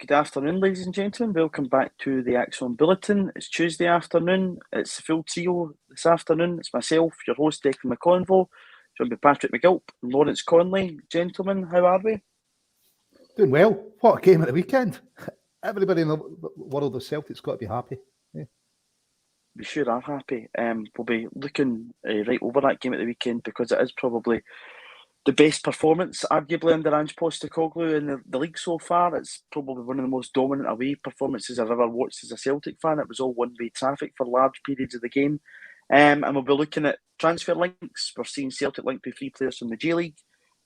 Good afternoon, ladies and gentlemen. Welcome back to the Acsom Bulletin. It's Tuesday afternoon. It's the full trio this afternoon. It's myself, your host, Declan McConville, joined by Patrick McGilp and Lawrence Conley. Gentlemen, how are we? Doing well. What a game at the weekend. Everybody in the world of Celtic's got to be happy. Yeah. We sure are happy. We'll be looking right over that game at the weekend because it is probably the best performance, arguably, under Ange Postecoglou in the league so far. It's probably one of the most dominant away performances I've ever watched as a Celtic fan. It was all one-way traffic for large periods of the game. And we'll be looking at transfer links. We're seeing Celtic linked with 3 players from the J-League.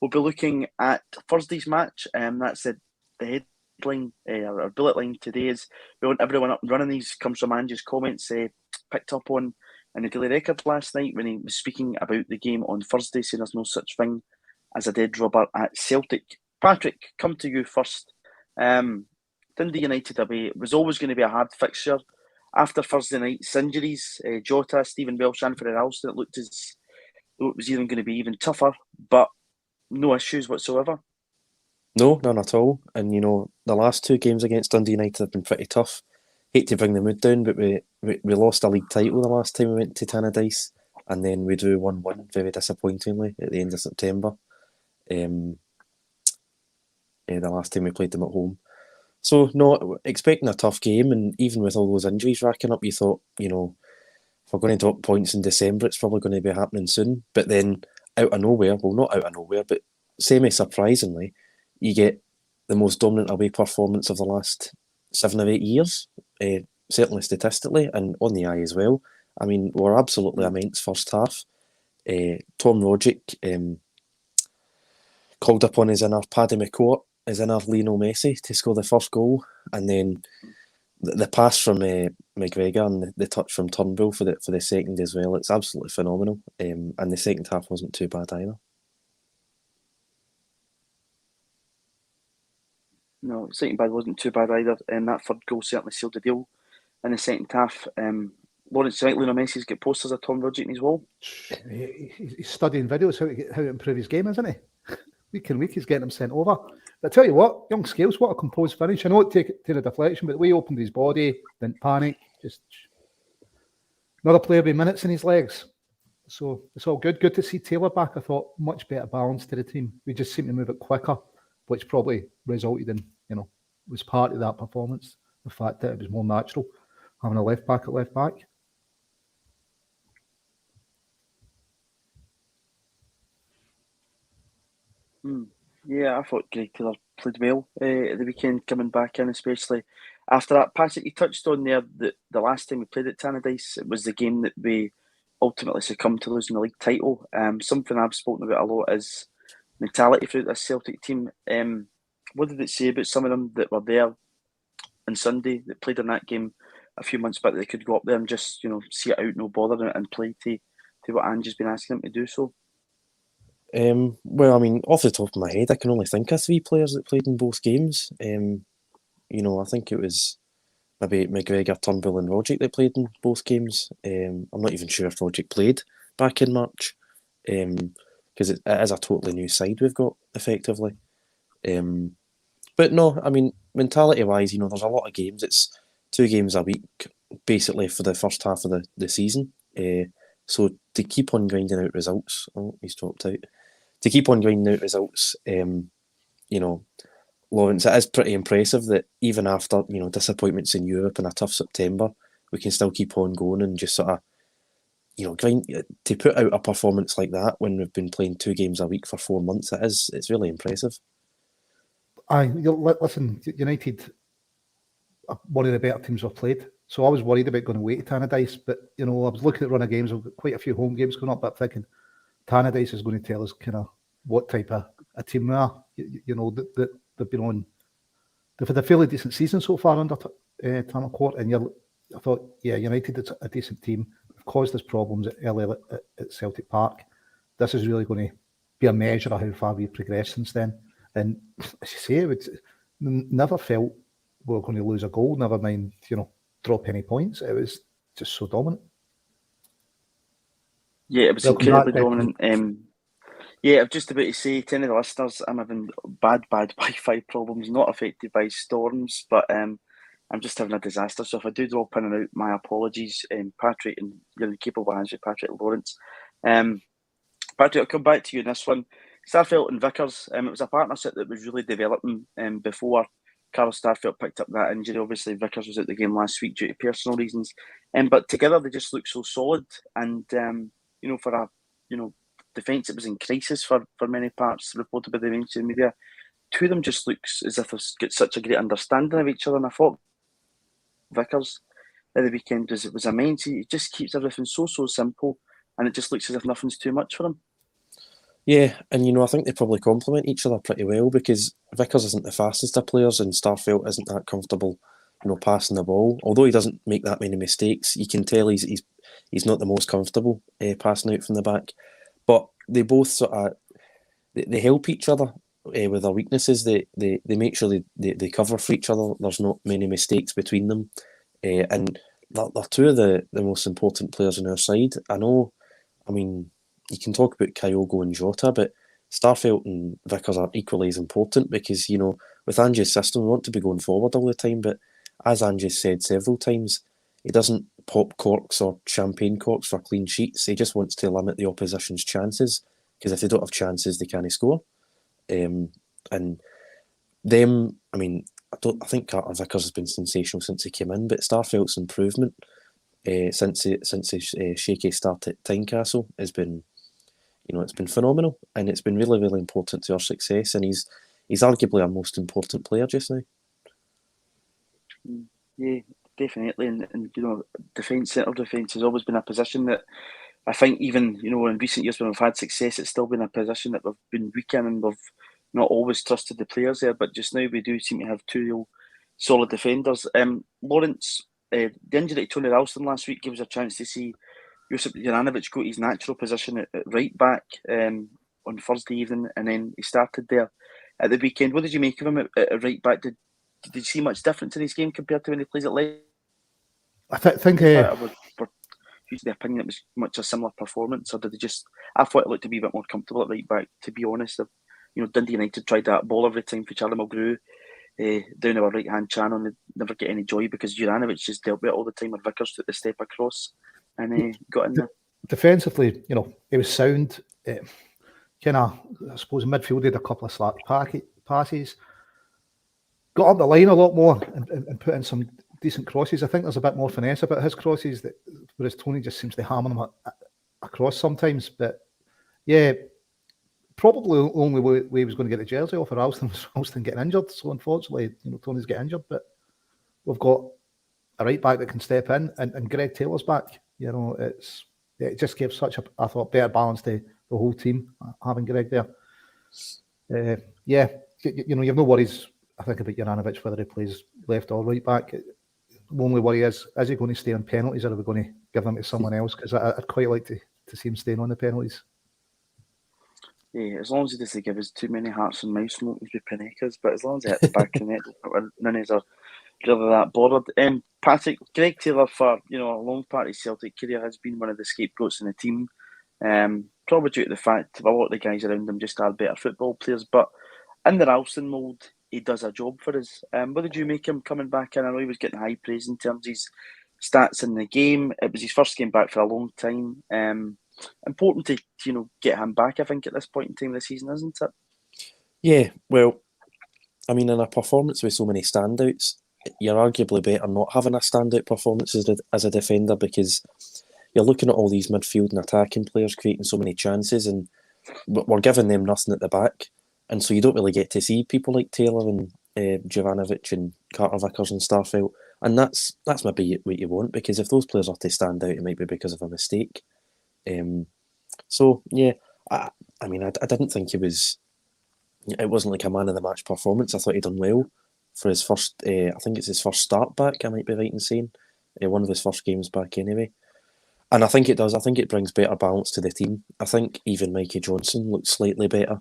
We'll be looking at Thursday's match. That's the headline, our bullet line today is we want everyone up and running. These comes from Ange's comments picked up on in the Daily Record last night when he was speaking about the game on Thursday, saying there's no such thing as a dead rubber at Celtic. Patrick, come to you first. Dundee United away was always going to be a hard fixture. After Thursday night's injuries, Jota, Stephen Welsh, and Anthony Ralston, it looked as though it was even going to be even tougher, but no issues whatsoever. No, none at all. And, the last 2 games against Dundee United have been pretty tough. Hate to bring the mood down, but we lost a league title the last time we went to Tannadice, and then we drew 1-1 very disappointingly at the end of September. The last time we played them at home. So, no, expecting a tough game, and even with all those injuries racking up, you thought, if we're going to drop points in December, it's probably going to be happening soon. But then, out of nowhere, well, not out of nowhere, but semi-surprisingly, you get the most dominant away performance of the last 7 or 8 years, certainly statistically, and on the eye as well. I mean, we're absolutely immense first half. Tom Rogic called upon his inner Paddy McCourt, his inner Lionel Messi to score the first goal, and then the pass from McGregor and the touch from Turnbull for the second as well. It's absolutely phenomenal, and the second half wasn't too bad either. No, second bad wasn't too bad either, and that third goal certainly sealed the deal in the second half. Lawrence, do you think Lionel Messi's got posters of Tom Rogic in his wall? He's studying videos how to improve his game, isn't he? Week in week, he's getting him sent over. But I tell you what, young Scales, what a composed finish. I know it take a deflection, but the way he opened his body, didn't panic, just another player with minutes in his legs. So it's all good. Good to see Taylor back. I thought much better balance to the team. We just seem to move it quicker, which probably resulted in, was part of that performance. The fact that it was more natural having a left back at left back. Yeah, I thought Greg Taylor played well at the weekend, coming back in, especially after that pass that you touched on there. The last time we played at Tannadice, it was the game that we ultimately succumbed to losing the league title. Something I've spoken about a lot is mentality throughout this Celtic team. What did it say about some of them that were there on Sunday that played in that game a few months back that they could go up there and just see it out, no bother, and play to what Ange has been asking them to do so? Well, I mean, off the top of my head, I can only think of 3 players that played in both games. I think it was maybe McGregor, Turnbull and Rogic that played in both games. I'm not even sure if Rogic played back in March, because it is a totally new side we've got, effectively. But no, I mean, mentality-wise, there's a lot of games. It's 2 games a week, basically, for the first half of the season. So to keep on grinding out results... Oh, he's dropped out. To keep on grinding out results, Lawrence, it is pretty impressive that even after, disappointments in Europe and a tough September, we can still keep on going and just sort of, grind to put out a performance like that when we've been playing 2 games a week for 4 months. It's really impressive. Listen, United are one of the better teams we've played. So I was worried about going away to Tannadice, but I was looking at run of games. We've got quite a few home games coming up, but thinking Tannadice is going to tell us kind of what type of a team we are. That they've been on. They've had a fairly decent season so far under Tam Court, and I thought, yeah, United is a decent team. We've caused us problems earlier at Celtic Park. This is really going to be a measure of how far we've progressed since then. And as you say, it's never felt we were going to lose a goal. Never mind, drop any points. It was just so dominant. Yeah, it was incredibly dominant. Yeah, I'm just about to say to any of the listeners, I'm having bad Wi-Fi problems, not affected by storms, but I'm just having a disaster. So if I do drop in and out, my apologies. Patrick, and you're incapable of answering, Patrick Lawrence. Um, Patrick, I'll come back to you in this one. Starfelt and Vickers, it was a partnership that was really developing before Carl Starfelt picked up that injury. Obviously, Vickers was out the game last week due to personal reasons, but together they just look so solid. And for a defence that was in crisis for many parts, reported by the mainstream media, two of them just looks as if they've got such a great understanding of each other. And I thought Vickers at the weekend was immense. He just keeps everything so simple, and it just looks as if nothing's too much for him. Yeah, and I think they probably complement each other pretty well, because Vickers isn't the fastest of players and Starfelt isn't that comfortable, passing the ball. Although he doesn't make that many mistakes, you can tell he's not the most comfortable passing out from the back. But they both sort of they help each other with their weaknesses. They make sure they cover for each other. There's not many mistakes between them, and they're two of the most important players on our side. I mean, you can talk about Kyogo and Jota, but Starfelt and Vickers are equally as important, because, with Ange's system, we want to be going forward all the time, but as Ange said several times, he doesn't pop corks or champagne corks for clean sheets. He just wants to limit the opposition's chances, because if they don't have chances, they can't score. And them, I think Carter Vickers has been sensational since he came in, but Starfelt's improvement since his shaky start at Tynecastle has been, it's been phenomenal, and it's been really, really important to our success, and he's arguably our most important player just now. Yeah, definitely, and centre defence has always been a position that I think, even in recent years when we've had success, it's still been a position that we've been weak in, and we've not always trusted the players there. But just now we do seem to have two real solid defenders. Lawrence, the injury to Tony Ralston last week gave us a chance to see Josip Juranovic go to his natural position at right back on Thursday evening, and then he started there at the weekend. What did you make of him at right back? Did you see much difference in his game compared to when he plays at left? I think We're using the opinion it was much a similar performance, or did they just? I thought it looked to be a bit more comfortable at right back. To be honest, Dundee United tried that ball every time for Charlie Mulgrew down our right hand channel, and they never get any joy because Juranovic just dealt with it all the time, and Vickers took the step across and got in there. Defensively, it was sound. Kind of, I suppose, midfield did a couple of slack passes. Got up the line a lot more and put in some decent crosses. I think there's a bit more finesse about his crosses, whereas Tony just seems to hammer them across sometimes. But yeah, probably the only way he was going to get the jersey off of Ralston was Ralston getting injured. So unfortunately, Tony's getting injured. But we've got a right back that can step in, and Greg Taylor's back. It just gives such a, I thought, better balance to the whole team having Greg there. You've no worries, I think, about Juranovic, whether he plays left or right back. The only worry is he going to stay on penalties, or are we going to give them to someone else? Because I'd quite like to see him staying on the penalties. Yeah, as long as he doesn't give us too many hearts and mouse smokers with Panecas, but as long as he hits the back of the net, none of us are really that bothered. Patrick, Greg Taylor, for a long part of his Celtic career, has been one of the scapegoats in the team. Probably due to the fact that a lot of the guys around him just are better football players, but in the Ralston mould, he does a job for us. What did you make him coming back in? I know he was getting high praise in terms of his stats in the game. It was his first game back for a long time. Important to get him back, I think, at this point in time of the season, isn't it? Yeah, well, in a performance with so many standouts, you're arguably better not having a standout performance as a defender, because you're looking at all these midfield and attacking players creating so many chances, and we're giving them nothing at the back, and so you don't really get to see people like Taylor and Juranovic and Carter Vickers and Starfelt, and that's maybe what you want, because if those players are to stand out, it might be because of a mistake. So yeah, I didn't think it wasn't like a man of the match performance. I thought he'd done well for his first, I think it's his first start back, I might be right in saying, one of his first games back anyway. And I think it does. I think it brings better balance to the team. I think even Mikey Johnson looks slightly better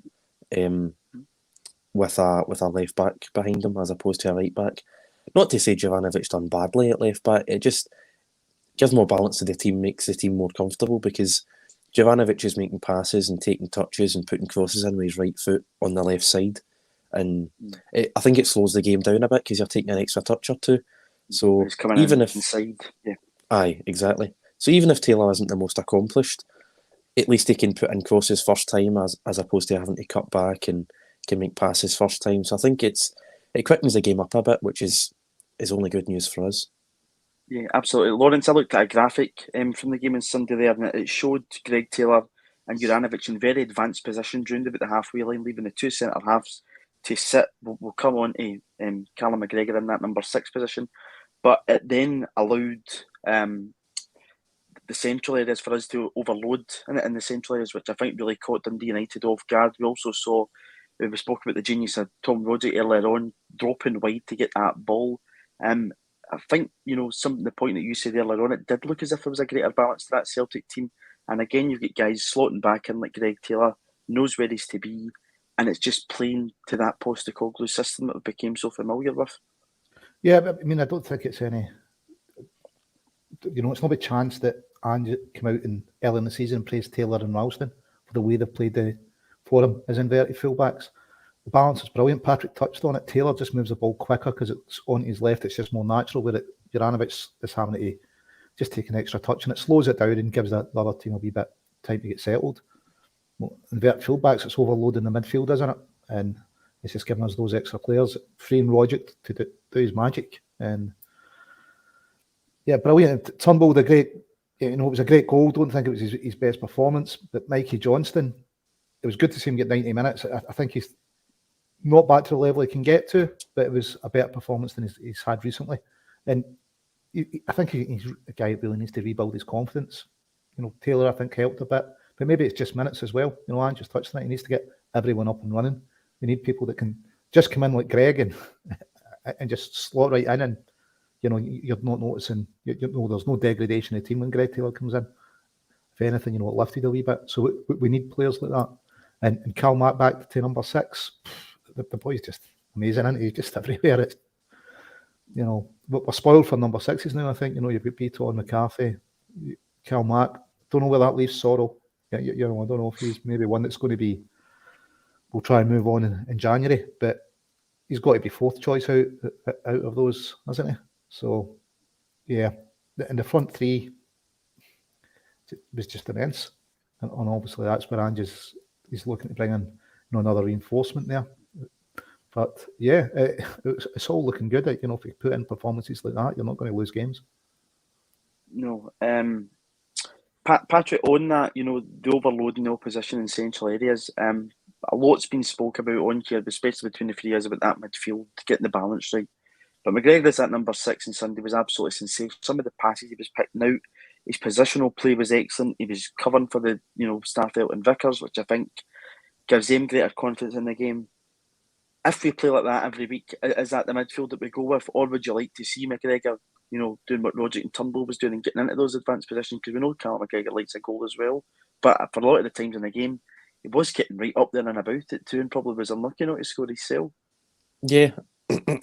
with a left back behind him as opposed to a right back. Not to say Juranovic done badly at left back. It just gives more balance to the team, makes the team more comfortable, because Jovanovic is making passes and taking touches and putting crosses in with his right foot on the left side. And I think it slows the game down a bit because you're taking an extra touch or two. So It's coming even in if inside, yeah. Aye, exactly. So even if Taylor isn't the most accomplished, at least he can put in crosses first time as opposed to having to cut back and can make passes first time. So I think it quickens the game up a bit, which is only good news for us. Yeah, absolutely. Lawrence, I looked at a graphic from the game on Sunday there, and it showed Greg Taylor and Juranovic in very advanced positions round about the halfway line, leaving the two centre halves to sit. We'll come on to Callum McGregor in that number 6 position, but it then allowed the central areas for us to overload in the central areas, which I think really caught Dundee United off guard. We also saw, we spoke about the genius of Tom Rodgers earlier on, dropping wide to get that ball. I think, the point that you said earlier on, it did look as if there was a greater balance to that Celtic team. And again, you've got guys slotting back in like Greg Taylor, knows where he's to be, and it's just playing to that Postecoglou system that we became so familiar with. Yeah, but I mean, I don't think it's any... it's not a chance that Ange came out early in the season and praised Taylor and Ralston for the way they've played for him as inverted fullbacks. The balance is brilliant. Patrick touched on it. Taylor just moves the ball quicker because it's on his left. It's just more natural, where Juranovic is having to just take an extra touch, and it slows it down and gives the other team a wee bit time to get settled. Well, inverted fullbacks, it's overloading the midfield, isn't it? And it's just giving us those extra players, freeing Rodgers to do his magic. And yeah, brilliant. Turnbull, it was a great goal. Don't think it was his best performance, but Mikey Johnston, it was good to see him get 90 minutes. I think he's not back to the level he can get to, but it was a better performance than he's had recently. And I think he's a guy that really needs to rebuild his confidence. Taylor, I think, helped a bit, but maybe it's just minutes as well. Ange just touched on it. He needs to get everyone up and running. We need people that can just come in like Greg and just slot right in, and you're not noticing. There's no degradation of the team when Greg Taylor comes in. If anything, it lifted a wee bit. So we need players like that. And Cal Mack back to number 6. The boy's just amazing, isn't he? He's just everywhere. It's, we're spoiled for number 6s now, I think. You've got Beto and McCarthy, Cal Mack. Don't know where that leaves Sorrell. I don't know if he's maybe one that's going to be, we'll try and move on in January, but he's got to be 4th choice out of those, hasn't he? So, yeah. And the front 3 was just immense. And obviously that's where Ange he's looking to bring in another reinforcement there. But yeah, it's all looking good. If you put in performances like that, you're not going to lose games. No. Patrick, on that, the overloading the opposition in central areas, a lot's been spoke about on here, especially between the 3 years, about that midfield, getting the balance right. But McGregor's at number 6 on Sunday was absolutely sensational. Some of the passes he was picking out, his positional play was excellent. He was covering for the Starfelt and Vickers, which I think gives them greater confidence in the game. If we play like that every week, is that the midfield that we go with, or would you like to see McGregor, doing what Rodgers and Turnbull was doing and getting into those advanced positions? Because we know Callum McGregor likes a goal as well, but for a lot of the times in the game, he was getting right up there and about it too, and probably was unlucky not to score his cell. Yeah,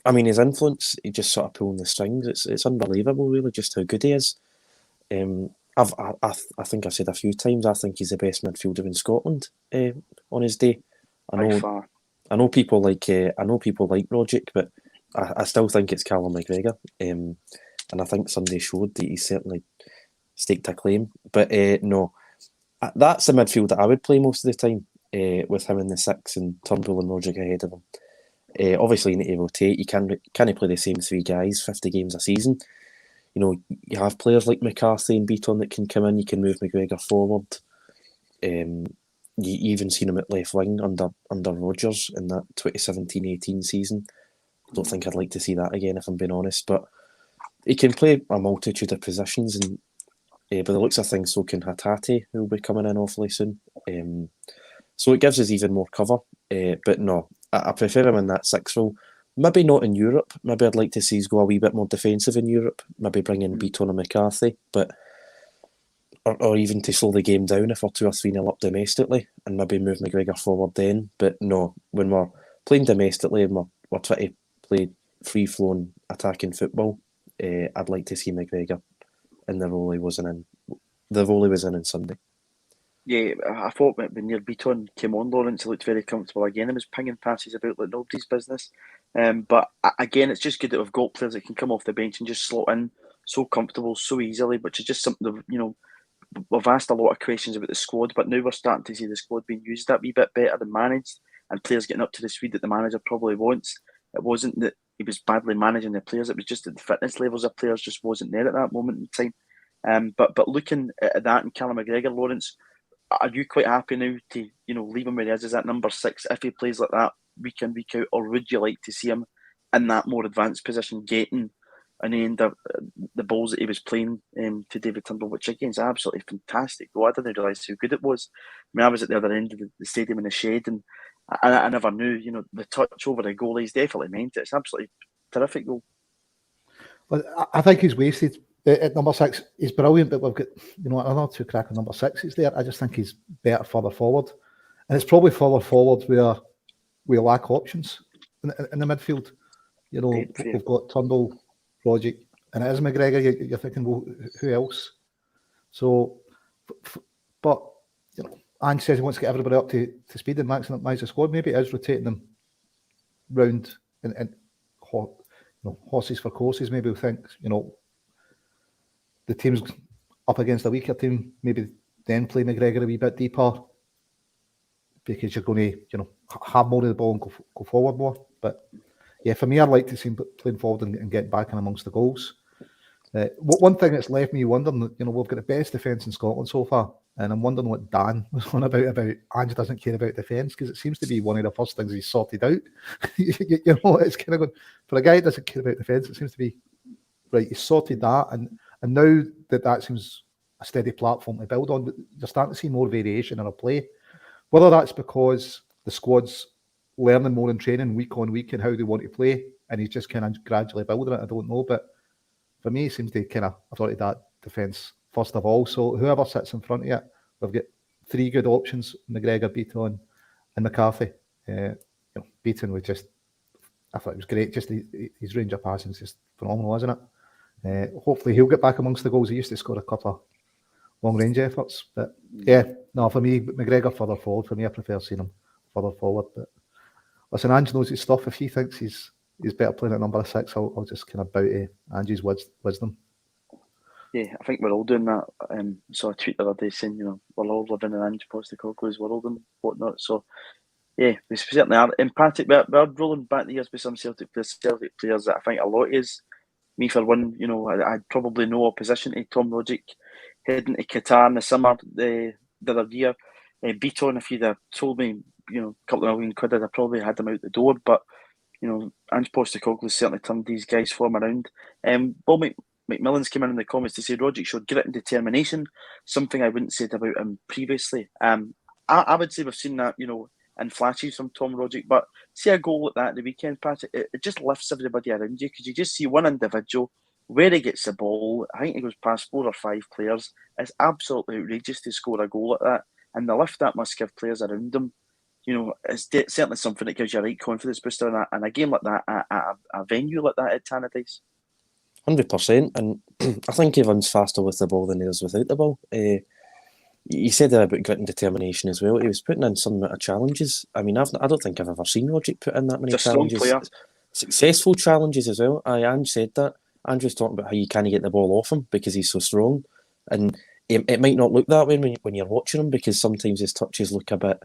I mean, his influence, he just sort of pulling the strings. It's unbelievable, really, just how good he is. I think I've said a few times, I think he's the best midfielder in Scotland on his day. I know people like Rodgers, but I still think it's Callum McGregor. And I think Sunday showed that he's certainly staked a claim. But no, that's the midfield that I would play most of the time, with him in the 6 and Turnbull and Rodgers ahead of him. Obviously, you need to rotate. You can't play the same 3 guys 50 games a season. You have players like McCarthy and Beaton that can come in. You can move McGregor forward. You even seen him at left wing under Rodgers in that 2017-18 season. I don't think I'd like to see that again, if I'm being honest. But he can play a multitude of positions, and by the looks of things, so can Hatate, who will be coming in awfully soon. So it gives us even more cover. But no, I prefer him in that 6 role. Maybe not in Europe. Maybe I'd like to see us go a wee bit more defensive in Europe. Maybe bring in Beaton and McCarthy, but or even to slow the game down if we're 2 or 3-0 up domestically, and maybe move McGregor forward then. But no, when we're playing domestically and we're trying to play free-flowing attacking football, I'd like to see McGregor in the role he was in Sunday. Yeah, I thought when your Beaton came on, Lawrence, he looked very comfortable again and was pinging passes about like nobody's business. But again, it's just good that we've got players that can come off the bench and just slot in so comfortable, so easily, which is just something that, we've asked a lot of questions about the squad, but now we're starting to see the squad being used that wee bit better and managed, and players getting up to the speed that the manager probably wants. It wasn't that he was badly managing the players; it was just that the fitness levels of players just wasn't there at that moment in time. But looking at that and Callum McGregor, Lawrence, are you quite happy now to leave him where he is as that number 6 if he plays like that week in week out, or would you like to see him in that more advanced position, getting and then the balls that he was playing to David Turnbull, which again is absolutely fantastic. Well, I didn't realise how good it was. I mean, I was at the other end of the stadium in the shed, and I never knew, the touch over the goal. He's definitely meant it. It's absolutely terrific goal. Well, I think he's wasted at number 6. He's brilliant, but we've got another 2 cracking number 6s there. I just think he's better further forward, and it's probably further forward where we lack options in the midfield. We've got Turnbull, Rogic, and it is McGregor. You're thinking, well, who else? So, but Ange says he wants to get everybody up to speed and maximise the squad. Maybe it is rotating them round and horses for courses. Maybe we think the team's up against a weaker team. Maybe then play McGregor a wee bit deeper because you're going to have more of the ball and go forward more. But yeah, for me, I'd like to see him playing forward and getting back in amongst the goals. One thing that's left me wondering, we've got the best defence in Scotland so far, and I'm wondering what Dan was on about Ange doesn't care about defence, because it seems to be one of the first things he's sorted out. It's kind of going, for a guy who doesn't care about defence, it seems to be, right, he's sorted that, and now that seems a steady platform to build on, you're starting to see more variation in our play. Whether that's because the squad's learning more in training week on week and how they want to play, and he's just kind of gradually building it, I don't know. But for me, he seems to kind of authority that defence first of all. So whoever sits in front of it, we've got 3 good options: McGregor, Beaton, and McCarthy. Beaton was I thought it was great. Just his range of passing is just phenomenal, isn't it? Hopefully he'll get back amongst the goals. He used to score a couple of long range efforts. But yeah, no, for me, McGregor further forward. For me, I prefer seeing him further forward. But listen, Ange knows his stuff. If he thinks he's better playing at number 6, I'll just kind of bow to Ange's wisdom. Yeah, I think we're all doing that. I saw a tweet the other day saying, we're all living in Ange Postecoglou's world and whatnot. So, yeah, we certainly are. In Patrick, we're rolling back the years with some Celtic players that I think a lot is. Me, for one, I'd probably no opposition to Tom Rogic heading to Qatar in the summer the other year. Beaton, if you'd have told me, a couple of £1 million, I'd probably had him out the door. But, Ange Postecoglou certainly turned these guys' form around. Well, McMillan's came in the comments to say Rogic showed grit and determination, something I wouldn't said about him previously. I would say we've seen that, in flashes from Tom Rogic, but see a goal like that at the weekend, Patrick, it just lifts everybody around you, because you just see one individual where he gets the ball. I think he goes past 4 or 5 players. It's absolutely outrageous to score a goal like that, and the lift that must give players around him. It's certainly something that gives you a right confidence booster in a game like that, at a venue like that at Tannadice. 100%, and I think he runs faster with the ball than he does without the ball. You said that about grit and determination as well. He was putting in some amount of challenges. I mean, I don't think I've ever seen Rogic put in that many challenges. Successful challenges as well. Ange said that. Ange was talking about how you can't get the ball off him because he's so strong. And it might not look that way when you're watching him, because sometimes his touches look a bit...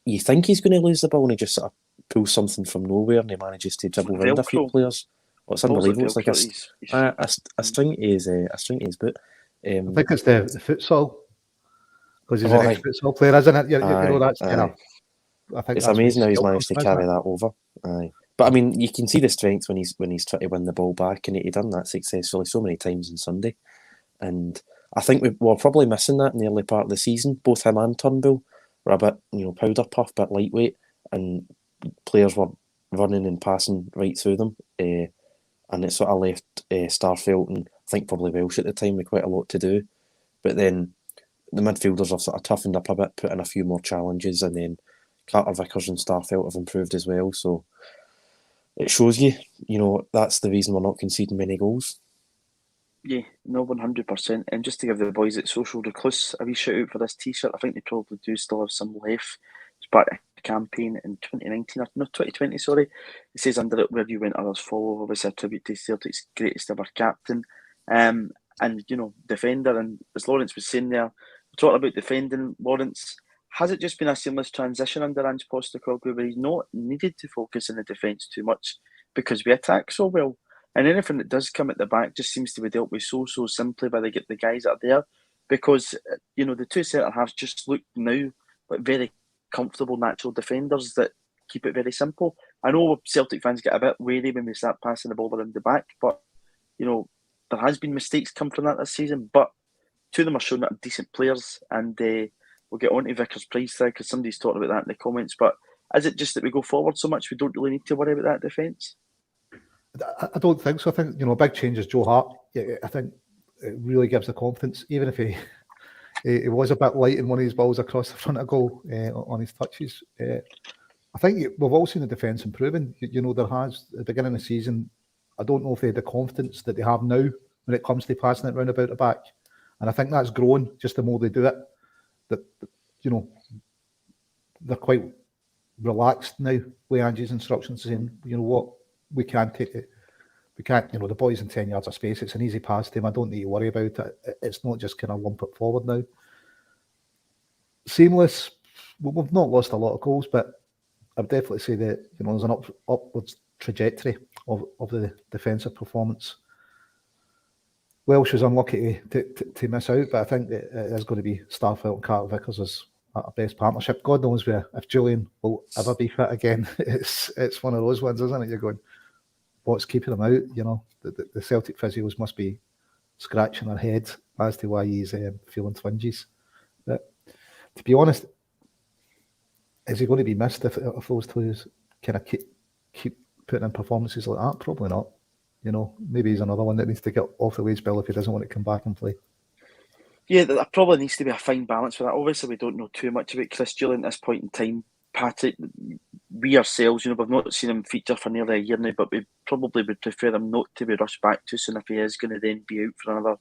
You think he's going to lose the ball and he just sort of pulls something from nowhere and he manages to dribble around a few players. Well, it's unbelievable. It's like a string to his boot. I think it's the futsal, because he's an ex-futsal player, isn't it? That's kind of... I think it's amazing how he's managed to carry that over. Aye. But I mean, you can see the strength when he's trying to win the ball back, and he done that successfully so many times on Sunday. And I think we're probably missing that in the early part of the season. Both him and Turnbull were a bit, powder puff, bit lightweight, and players were running and passing right through them. And it sort of left Starfelt and I think probably Welsh at the time with quite a lot to do. But then the midfielders have sort of toughened up a bit, put in a few more challenges, and then Carter Vickers and Starfelt have improved as well. So it shows you, that's the reason we're not conceding many goals. Yeah, no, 100%. And just to give the boys at Social Recluse a wee shout out for this T-shirt, I think they probably do still have some left. It's part of a campaign in 2019, or no, 2020, sorry. It says under it, "Where you went, others follow," obviously a tribute to Celtic's greatest ever captain. And, defender, and as Lawrence was saying there, talking about defending, Lawrence, has it just been a seamless transition under Ange Postecoglou where he's not needed to focus on the defence too much because we attack so well? And anything that does come at the back just seems to be dealt with so simply by the guys that are there. Because, the two centre halves just look now like very comfortable, natural defenders that keep it very simple. I know Celtic fans get a bit wary when we start passing the ball around the back, but, there has been mistakes come from that this season. But two of them are showing that are decent players. And we'll get on to Vickers' price there because somebody's talking about that in the comments. But is it just that we go forward so much we don't really need to worry about that defence? I don't think so. I think, a big change is Joe Hart. Yeah, I think it really gives the confidence, even if he was a bit light in one of his balls across the front of goal on his touches. I think we've all seen the defence improving. There has, at the beginning of the season, I don't know if they had the confidence that they have now when it comes to passing it round about the back. And I think that's grown just the more they do it. That, they're quite relaxed now with Ange's instructions, saying, what, we can't take it. We can't, the boy's in 10 yards of space. It's an easy pass to him. I don't need to worry about it. It's not just kind of lump it forward now. Seamless. We've not lost a lot of goals, but I'd definitely say that, there's an upwards trajectory of the defensive performance. Welsh was unlucky to miss out, but I think that it is going to be Starfelt and Carter Vickers as our best partnership. God knows if Julian will ever be fit again. It's one of those ones, isn't it? You're going, what's keeping him out? The Celtic physios must be scratching their heads as to why he's feeling twinges. But to be honest, is he going to be missed if those two kind of keep putting in performances like that? Probably not. Maybe he's another one that needs to get off the wage bill if he doesn't want to come back and play. Yeah, there probably needs to be a fine balance for that. Obviously, we don't know too much about Chris Julian at this point in time. Patrick, we ourselves, we've not seen him feature for nearly a year now, but we probably would prefer him not to be rushed back too soon if he is going to then be out for another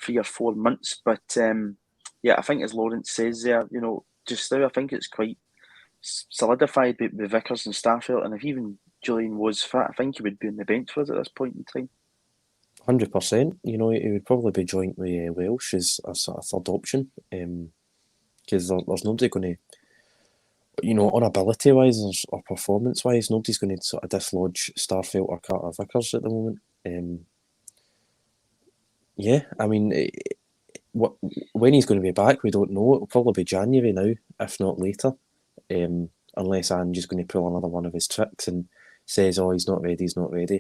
3 or 4 months. But I think as Lawrence says there, just now I think it's quite solidified with Vickers and Starfelt, and if even Julian was fit, I think he would be on the bench for us at this point in time. 100%. He would probably be joint with Welsh as a sort of third option, because there's nobody going to, on ability wise or performance wise, nobody's going to sort of dislodge Starfelt or Carter Vickers at the moment. When he's going to be back, we don't know. It'll probably be January now, if not later, unless Ange is going to pull another one of his tricks and says, "Oh, he's not ready,"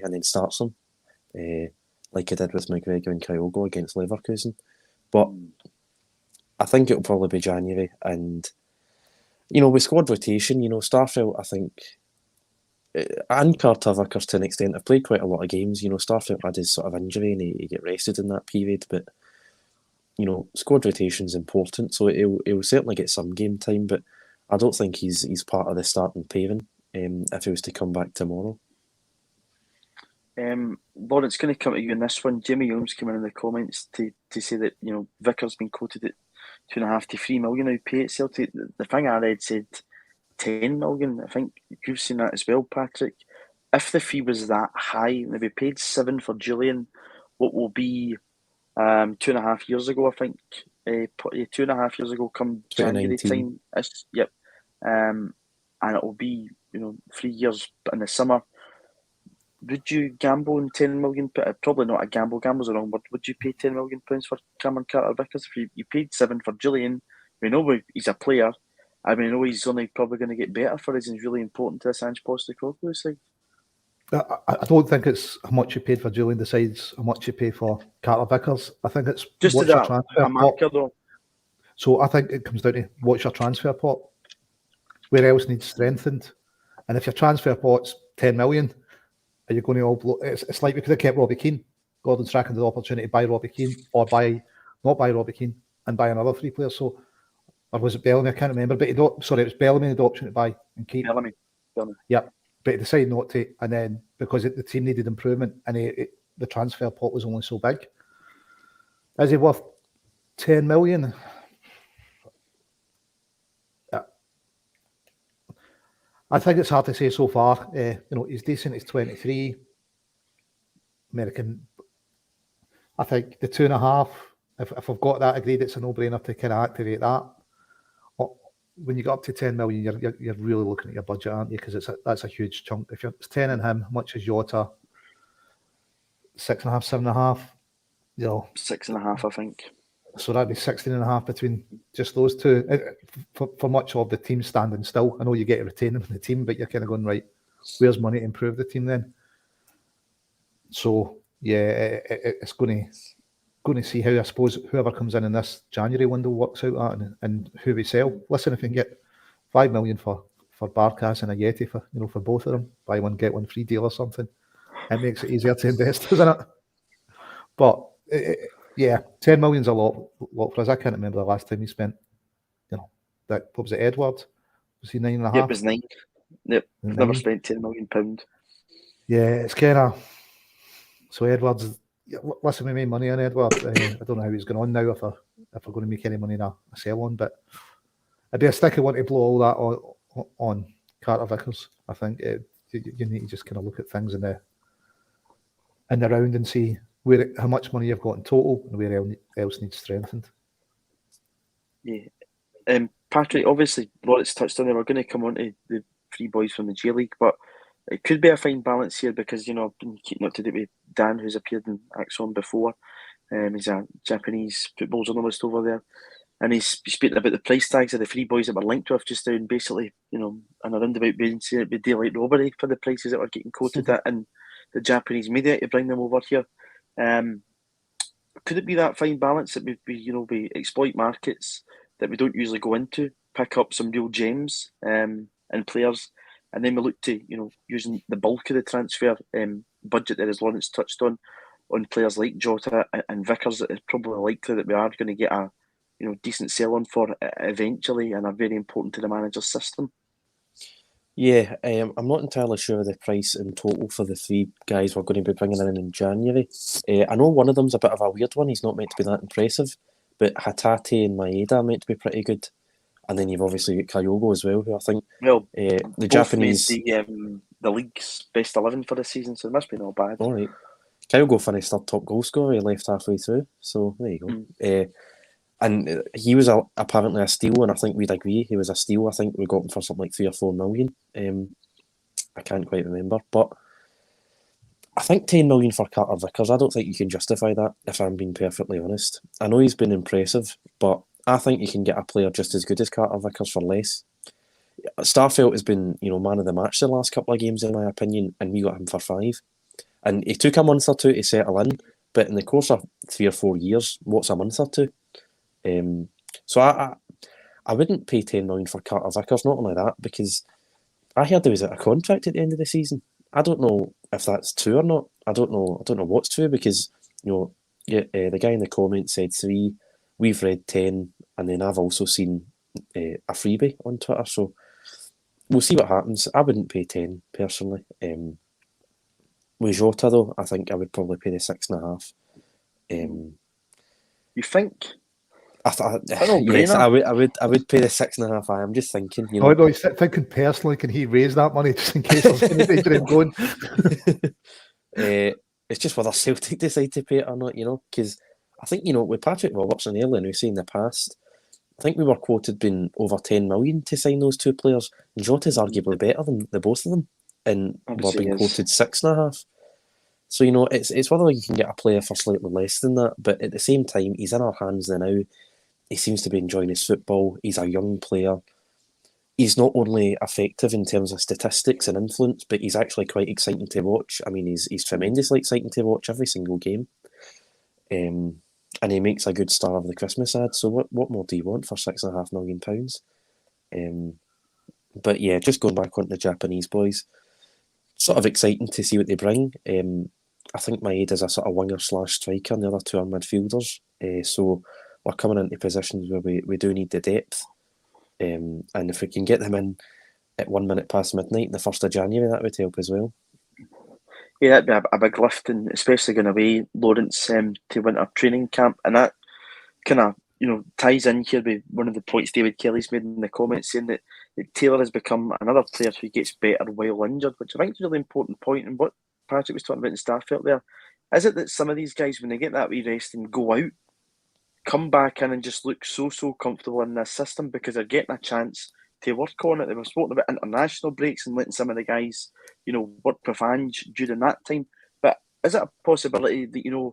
and then starts him, like he did with McGregor and Kyogo against Leverkusen. But I think it'll probably be January, and with squad rotation, Starfelt, I think, and Carter Vickers to an extent have played quite a lot of games. Starfelt had his sort of injury and he get rested in that period, but squad rotation is important, so he'll certainly get some game time, but I don't think he's part of the starting pairing if he was to come back tomorrow. Lawrence, going to come to you in this one. Jimmy Holmes came in the comments to say that Vickers been quoted at 2.5 to 3 million now pay at Celtic. The thing I read said 10 million. I think you've seen that as well, Patrick. If the fee was that high, and we paid 7 for Julian, what will be 2.5 years ago, I think. 2.5 years ago, come January time. Yep. And it will be 3 years in the summer. Would you gamble on 10 million? Probably not a gamble. Gamble's the wrong word. Would you pay 10 million pounds for Cameron Carter Vickers if you paid 7 for Julian? We know he's a player, and we know he's only probably going to get better for us. And he's really important to this Ange Postecoglou side. I don't think it's how much you paid for Julian decides how much you pay for Carter Vickers. I think it's just what's your transfer a marker, pot. though. So I think it comes down to what's your transfer pot. Where else needs strengthened? And if your transfer pot's 10 million, are you going to all blow? It's like we could have kept Robbie Keane. Gordon Strachan had the opportunity to buy Robbie Keane or not buy Robbie Keane and buy another 3 players. So, or was it Bellamy? I can't remember. But it was Bellamy had the option to buy and keep. Bellamy. Yeah, but he decided not to, and then because the team needed improvement and the transfer pot was only so big. Is he worth 10 million? I think it's hard to say so far. He's decent. He's 23. American. I think the 2.5. If I've got that agreed, it's a no-brainer to kind of activate that. When you get up to 10 million, you're really looking at your budget, aren't you? Because that's a huge chunk. If it's 10 in him, how much is Jota? 6.5, 7.5. 6.5, I think. So that'd be 16.5 between just those two. For much of the team standing still. I know you get to retain them in the team, but you're kind of going, right, where's money to improve the team then? So, yeah, it's going to see how, I suppose, whoever comes in this January window works out at and who we sell. Listen, if we can get 5 million for Barkas and a Yeti for both of them, buy one, get one free deal or something, it makes it easier to invest, doesn't it? But... yeah, 10 million's a lot for us. I can't remember the last time we spent, what was it, Edward? Was he 9.5? Yeah, it was 9. Yep, 9. Never spent £10 million. Yeah, it's kind of... So Edward's... Listen, we made money on Edward. I don't know how he's going on now, if we're going to make any money in a sell on, but it'd be a sticky one to blow all that on Carter Vickers. I think you need to just kind of look at things in the round and see how much money you've got in total and where else needs strengthened. Yeah. Patrick, obviously, Lawrence touched on it. We're going to come on to the 3 boys from the J League, but it could be a fine balance here because, I've been keeping up to date with Dan, who's appeared in Acsom before. He's a Japanese football journalist over there. And he's speaking about the price tags of the 3 boys that were linked with just down, basically, in a roundabout way, saying it'd be daylight robbery for the prices that were getting quoted at in the Japanese media to bring them over here. Could it be that fine balance that we exploit markets that we don't usually go into, pick up some real gems and players, and then we look to using the bulk of the transfer budget that, as Lawrence touched on players like Jota and Vickers, that is probably likely that we are going to get a decent sell on for eventually, and are very important to the manager's system. Yeah, I'm not entirely sure of the price in total for the 3 guys we're going to be bringing in January. I know one of them's a bit of a weird one. He's not meant to be that impressive, but Hatate and Maeda are meant to be pretty good. And then you've obviously got Kyogo as well, who I think the Japanese made the league's best 11 for the season, so it must be not bad. All right, Kyogo finished third top goal scorer. He left halfway through, so there you go. And he was apparently a steal, and I think we'd agree he was a steal. I think we got him for something like 3 or 4 million. I can't quite remember, but I think 10 million for Carter Vickers, I don't think you can justify that, if I'm being perfectly honest. I know he's been impressive, but I think you can get a player just as good as Carter Vickers for less. Starfelt has been, man of the match the last couple of games, in my opinion, and we got him for 5. And he took a month or 2 to settle in, but in the course of 3 or 4 years, what's a month or 2? So I wouldn't pay 10 million for Carter Vickers, not only that, because I heard he was out of contract at the end of the season. I don't know if that's true or not. I don't know what's true, because the guy in the comments said 3, we've read 10, and then I've also seen a freebie on Twitter, so we'll see what happens. I wouldn't pay 10 personally. With Jota though, I think I would probably pay the 6.5. You think? Yes, I would pay the 6.5. I'm just thinking, Oh no, he's thinking personally. Can he raise that money just in case there's any danger in going? It's just whether Celtic decide to pay it or not, because I think with Patrick Robertson earlier, and we've seen in the past, I think we were quoted being over 10 million to sign those 2 players. And Jota's arguably better than the both of them, and we're being quoted 6.5. So it's whether you can get a player for slightly less than that, but at the same time, he's in our hands now. He seems to be enjoying his football. He's a young player. He's not only effective in terms of statistics and influence, but he's actually quite exciting to watch. I mean, he's tremendously exciting to watch every single game. And he makes a good star of the Christmas ad. So what more do you want for £6.5 million? But yeah, just going back on the Japanese boys, sort of exciting to see what they bring. I think Maeda's a sort of winger/striker, and the other 2 are midfielders. So we're coming into positions where we do need the depth. And if we can get them in at 1 minute past midnight, the 1st of January, that would help as well. Yeah, that'd be a big lift, and especially going away, Lawrence, to winter training camp, and that kind of ties in here with one of the points David Kelly's made in the comments, saying that Taylor has become another player who gets better while injured, which I think is a really important point. And what Patrick was talking about in Starfield there, is it that some of these guys, when they get that wee rest and go out, come back in and just look so comfortable in this system because they're getting a chance to work on it. They were spoken about international breaks and letting some of the guys, work with Ange during that time. But is it a possibility that,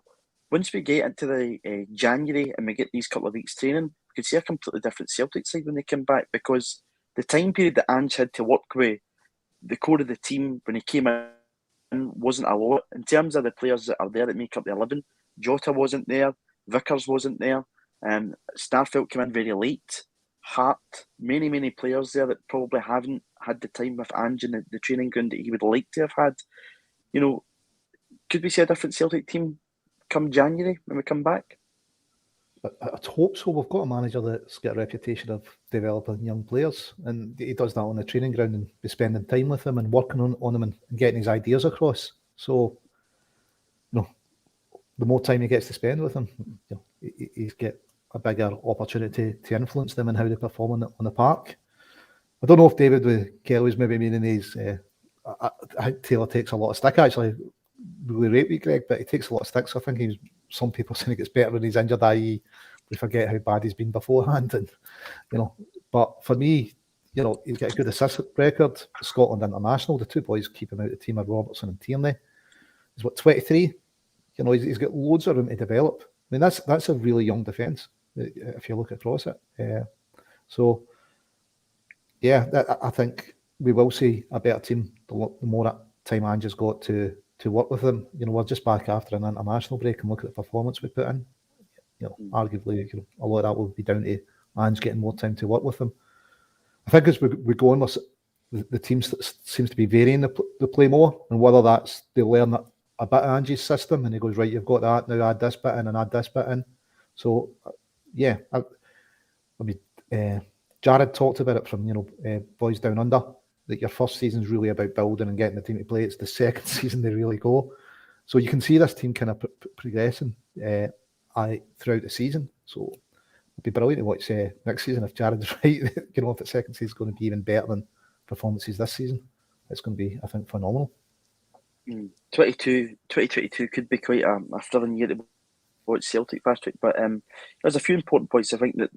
once we get into the January and we get these couple of weeks training, we could see a completely different Celtic side when they come back? Because the time period that Ange had to work with the core of the team when he came in wasn't a lot. In terms of the players that are there that make up the 11, Jota wasn't there, Vickers wasn't there, Starfelt came in very late, Hart, many players there that probably haven't had the time with Ange in the training ground that he would like to have had. Could we see a different Celtic team come January when we come back? I'd hope so. We've got a manager that's got a reputation of developing young players, and he does that on the training ground and be spending time with them and working on them and getting his ideas across. So, the more time he gets to spend with them, he's got a bigger opportunity to influence them and how they perform on the park. I don't know if David with Kelly's maybe meaning he's. I think Taylor takes a lot of stick, actually. Really rate with Greg, but he takes a lot of sticks. I think some people saying he gets better when he's injured, i.e. we forget how bad he's been beforehand. And but for me, he's got a good assist record. Scotland international, the two boys keep him out of the team are Robertson and Tierney. He's 23. He's got loads of room to develop. I mean, that's a really young defence if you look across it. I think we will see a better team the more time Ange has got to work with them. We're just back after an international break and look at the performance we put in. Arguably, a lot of that will be down to Ange getting more time to work with them. I think as we go on, the team seems to be varying the play more, and whether that's they learn a bit of Ange's system and he goes, right, you've got that, now add this bit in and add this bit in. So, Jared talked about it from, Boys Down Under, that your first season is really about building and getting the team to play. It's the second season they really go. So you can see this team kind of progressing throughout the season. So it'd be brilliant to watch next season if Jared's right. If the second season is going to be even better than performances this season. It's going to be, I think, phenomenal. 2022 could be quite a thrilling year to watch Celtic, Patrick. But there's a few important points I think that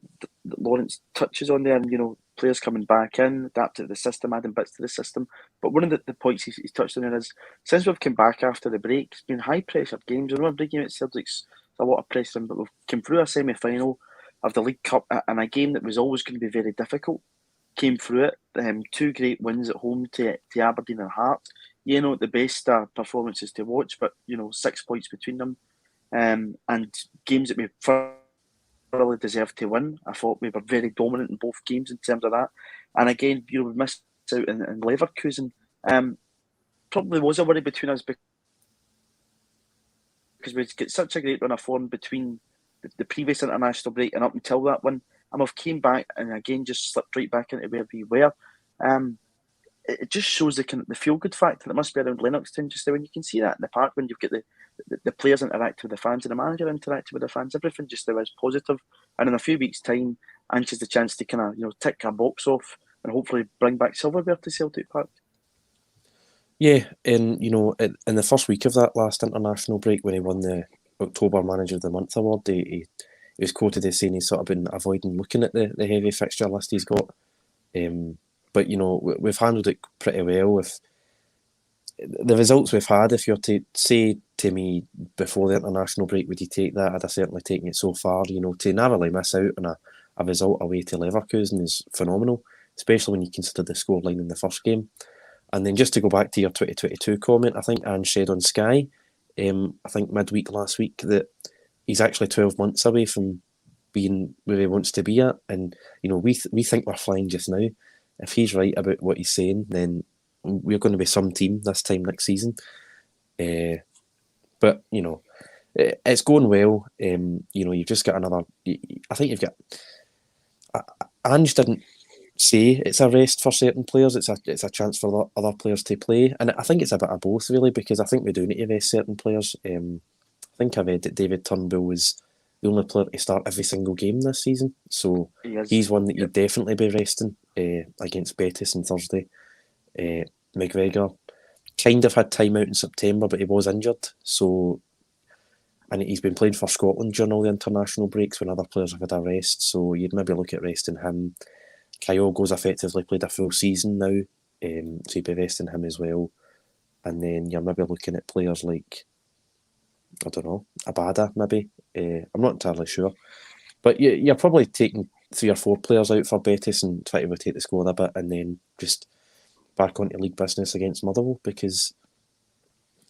Lawrence touches on there. And, players coming back in, adapting to the system, adding bits to the system. But one of the points he's touched on there is, since we've come back after the break, it's been high-pressure games. I remember the game at Celtic's a lot of pressure, but we've come through a semi-final of the League Cup and a game that was always going to be very difficult. Came through it. 2 great wins at home to Aberdeen and Hearts. The best performances to watch, but 6 points between them, and games that we thoroughly deserved to win. I thought we were very dominant in both games in terms of that. And again, we missed out in Leverkusen. Probably was a worry between us because we get such a great run of form between the previous international break and up until that one, and we've came back and again just slipped right back into where we were. It just shows the feel-good factor that must be around Lennoxtown just there, when you can see that in the park, when you've got the players interact with the fans and the manager interact with the fans. Everything just there is positive. And in a few weeks' time, Ange has the chance to kind of tick a box off and hopefully bring back silverware to Celtic Park. Yeah, and in the first week of that last international break, when he won the October Manager of the Month award, he was quoted as saying he's sort of been avoiding looking at the heavy fixture list he's got. But we've handled it pretty well with the results we've had. If you're to say to me before the international break, would you take that? I'd have certainly taken it so far. To narrowly miss out on a result away to Leverkusen is phenomenal, especially when you consider the scoreline in the first game. And then just to go back to your 2022 comment, I think Ange said on Sky, I think midweek last week, that he's actually 12 months away from being where he wants to be at. And, we think we're flying just now. If he's right about what he's saying, then we're going to be some team this time next season. But, it's going well. You've just got another... I think you've got... Ange didn't say it's a rest for certain players. It's a chance for other players to play, and I think it's a bit of both really, because I think we do need to rest certain players. I think I read that David Turnbull was the only player to start every single game this season, so he's one that you'd definitely be resting against Betis on Thursday. McGregor kind of had time out in September, but he was injured, so, and he's been playing for Scotland during all the international breaks when other players have had a rest, so you'd maybe look at resting him. Kyogo's effectively played a full season now, so you'd be resting him as well. And then you're maybe looking at players like, I don't know, Abada maybe. I'm not entirely sure. But you're probably taking 3 or 4 players out for Betis and try to rotate the squad a bit, and then just back onto league business against Motherwell, because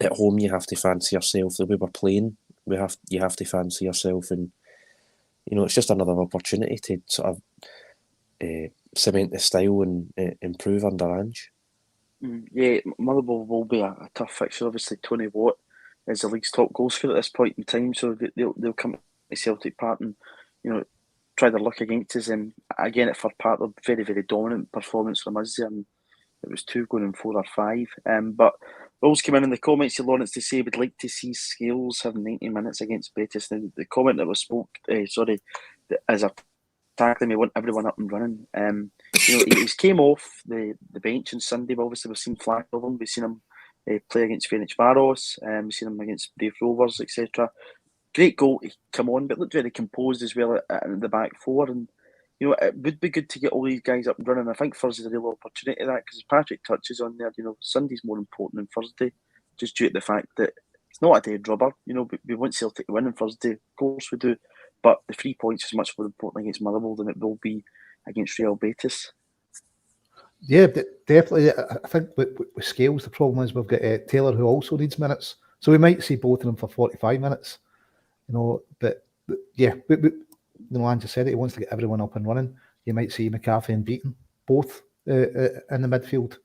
at home you have to fancy yourself. The way we're playing, you have to fancy yourself, and it's just another opportunity to sort of cement the style and improve under Ange. Yeah, Motherwell will be a tough fixture. Obviously, Tony Watt is the league's top goal scorer at this point in time, so they'll come to Celtic Park and try their luck against us. Again, at Fir Park, they're very, very dominant performance from us there. It was 2 going in 4 or 5. But Rolls came in the comments to Lawrence to say would like to see Scales have 90 minutes against Betis. Now, the comment that was as a tackling, we want everyone up and running. He's came off the bench on Sunday, but obviously we've seen flack of him. We've seen him play against Ferencváros, we've seen him against Brave Rovers, etc. Great goal to come on, but looked very composed as well at the back 4. And it would be good to get all these guys up and running. I think Thursday's a real opportunity to that, because Patrick touches on there. Sunday's more important than Thursday, just due to the fact that it's not a dead rubber. We want Celtic to win on Thursday, of course we do, but the 3 points is much more important against Motherwell than it will be against Real Betis. Yeah, definitely. I think with Scales, the problem is we've got Taylor, who also needs minutes, so we might see both of them for 45 minutes. But yeah, Ange just said it. He wants to get everyone up and running. You might see McCarthy and Beaton both in the midfield.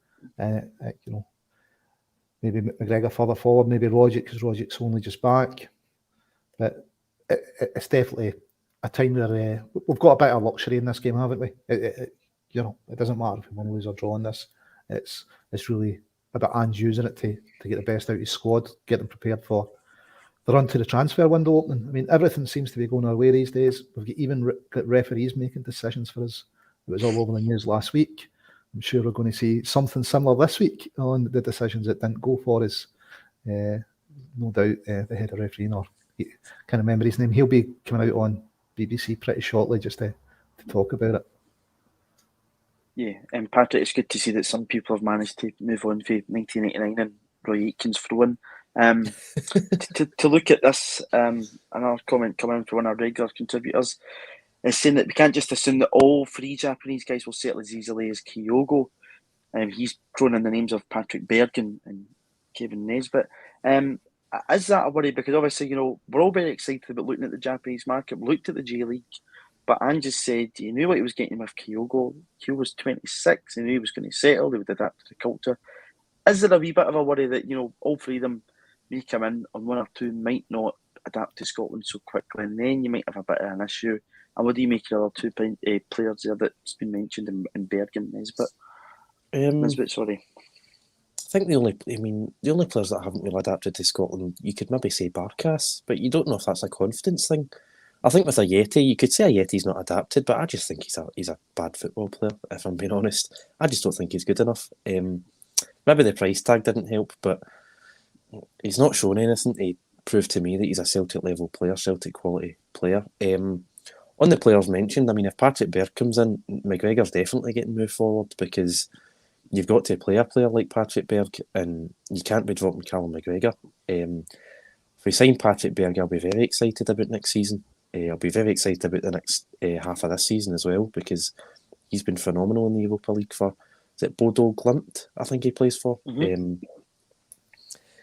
Maybe McGregor further forward, maybe Rogic, because Rogic's only just back. But it's definitely a time where we've got a bit of luxury in this game, haven't we? It doesn't matter if we want to lose or draw in this. It's really about Ange using it to get the best out of his squad, get them prepared for the run to the transfer window opening. I mean, everything seems to be going our way these days. We've got referees making decisions for us. It was all over the news last week. I'm sure we're going to see something similar this week on the decisions that didn't go for us. No doubt the head of refereeing, or can't remember his name, he'll be coming out on BBC pretty shortly just to talk about it. Yeah, and Patrick, it's good to see that some people have managed to move on for 1989 and Roy Aitken's throwing. To look at this, another comment coming from one of our regular contributors is saying that we can't just assume that all 3 Japanese guys will settle as easily as Kyogo. He's thrown in the names of Patrick Berg and Kevin Nesbitt. Is that a worry? Because obviously, we're all very excited about looking at the Japanese market. We looked at the J League, but Ange just said he knew what he was getting with Kyogo. Kyogo was 26, he knew he was going to settle, they would adapt to the culture. Is there a wee bit of a worry that, all 3 of them may come in and 1 or 2 might not adapt to Scotland so quickly, and then you might have a bit of an issue? And what do you make of the other 2 players there that's been mentioned in Berg and Nesbitt? Nesbitt, sorry. I think the only players that haven't really adapted to Scotland, you could maybe say Barkas, but you don't know if that's a confidence thing. I think with Ajeti, you could say Ajeti's not adapted, but I just think he's a bad football player, if I'm being honest. I just don't think he's good enough. Maybe the price tag didn't help, but he's not shown anything to prove to me that he's a Celtic level player, Celtic quality player. On the players mentioned, if Patrick Berg comes in, McGregor's definitely getting moved forward, because you've got to play a player like Patrick Berg, and you can't be dropping Callum McGregor. If we sign Patrick Berg, I'll be very excited about next season. I'll be very excited about the next half of this season as well, because he's been phenomenal in the Europa League for, is it Bodo Glimt, I think he plays for. Mm-hmm.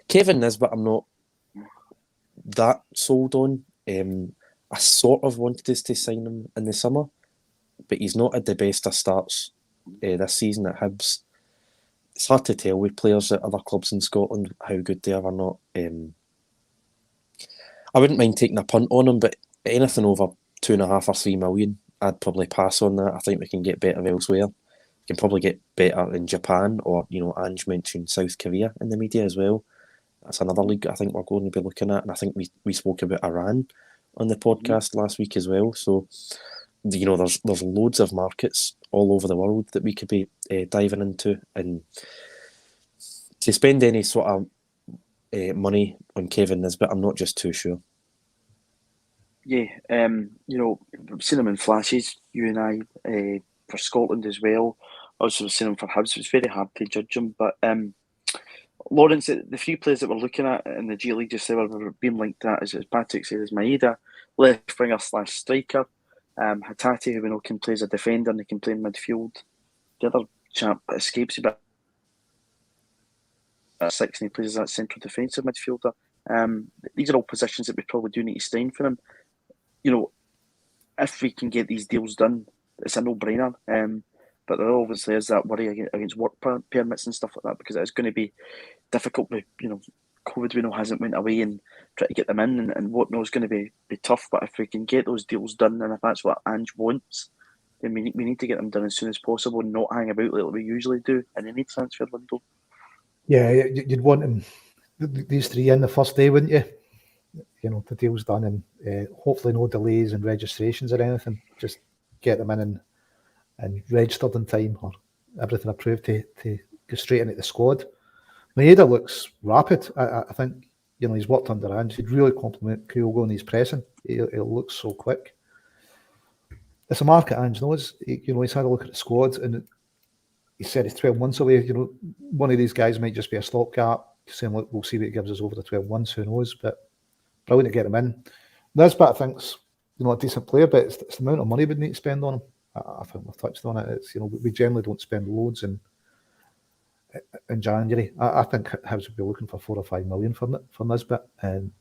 Kevin Nisbet, I'm not that sold on. I sort of wanted us to sign him in the summer, but he's not had the best of starts this season at Hibs. It's hard to tell with players at other clubs in Scotland how good they are or not. I wouldn't mind taking a punt on him, but anything over 2.5 or 3 million, I'd probably pass on that. I think we can get better elsewhere. can probably get better in Japan, or Ange mentioned South Korea in the media as well. That's another league I think we're going to be looking at, and I think we spoke about Iran on the podcast last week as well. So there's loads of markets all over the world that we could be diving into, and to spend any sort of money on Kevin Nisbet, I'm not just too sure. Yeah, we've seen him in flashes, you and I, for Scotland as well. Also, we've seen him for Hibs. It's very hard to judge him, but Lawrence, the few players that we're looking at in the G League just now are being linked at, as Patrick said, is Maeda, left winger / striker. Hatate, who we know can play as a defender and he can play in midfield. The other chap escapes a bit at 6 and he plays as that central defensive midfielder. These are all positions that we probably do need to strengthen him. If we can get these deals done, it's a no-brainer. But there obviously is that worry against work permits and stuff like that, because it's going to be difficult with, COVID we know hasn't went away, and try to get them in and whatnot is going to be tough. But if we can get those deals done, and if that's what Ange wants, then we need to get them done as soon as possible and not hang about like we usually do in any transfer window. Yeah, you'd want them, these 3 in the first day, wouldn't you? The deal's done, and hopefully no delays in registrations or anything. Just get them in and registered in time, or everything approved to go straight into the squad. Maeda looks rapid. I think he's worked under Ange. He'd really compliment Kyogo in his pressing. He looks so quick. It's a market Ange knows. He's had a look at the squad, and he said he's 12 months away. One of these guys might just be a stopgap, saying, look, we'll see what he gives us over the 12 months. Who knows? But brilliant to get him in. Nisbet, I think's a decent player, but it's the amount of money we need to spend on him. I think we've touched on it. It's we generally don't spend loads in January. I think Hibs would be looking for 4 or 5 million for Nisbet, and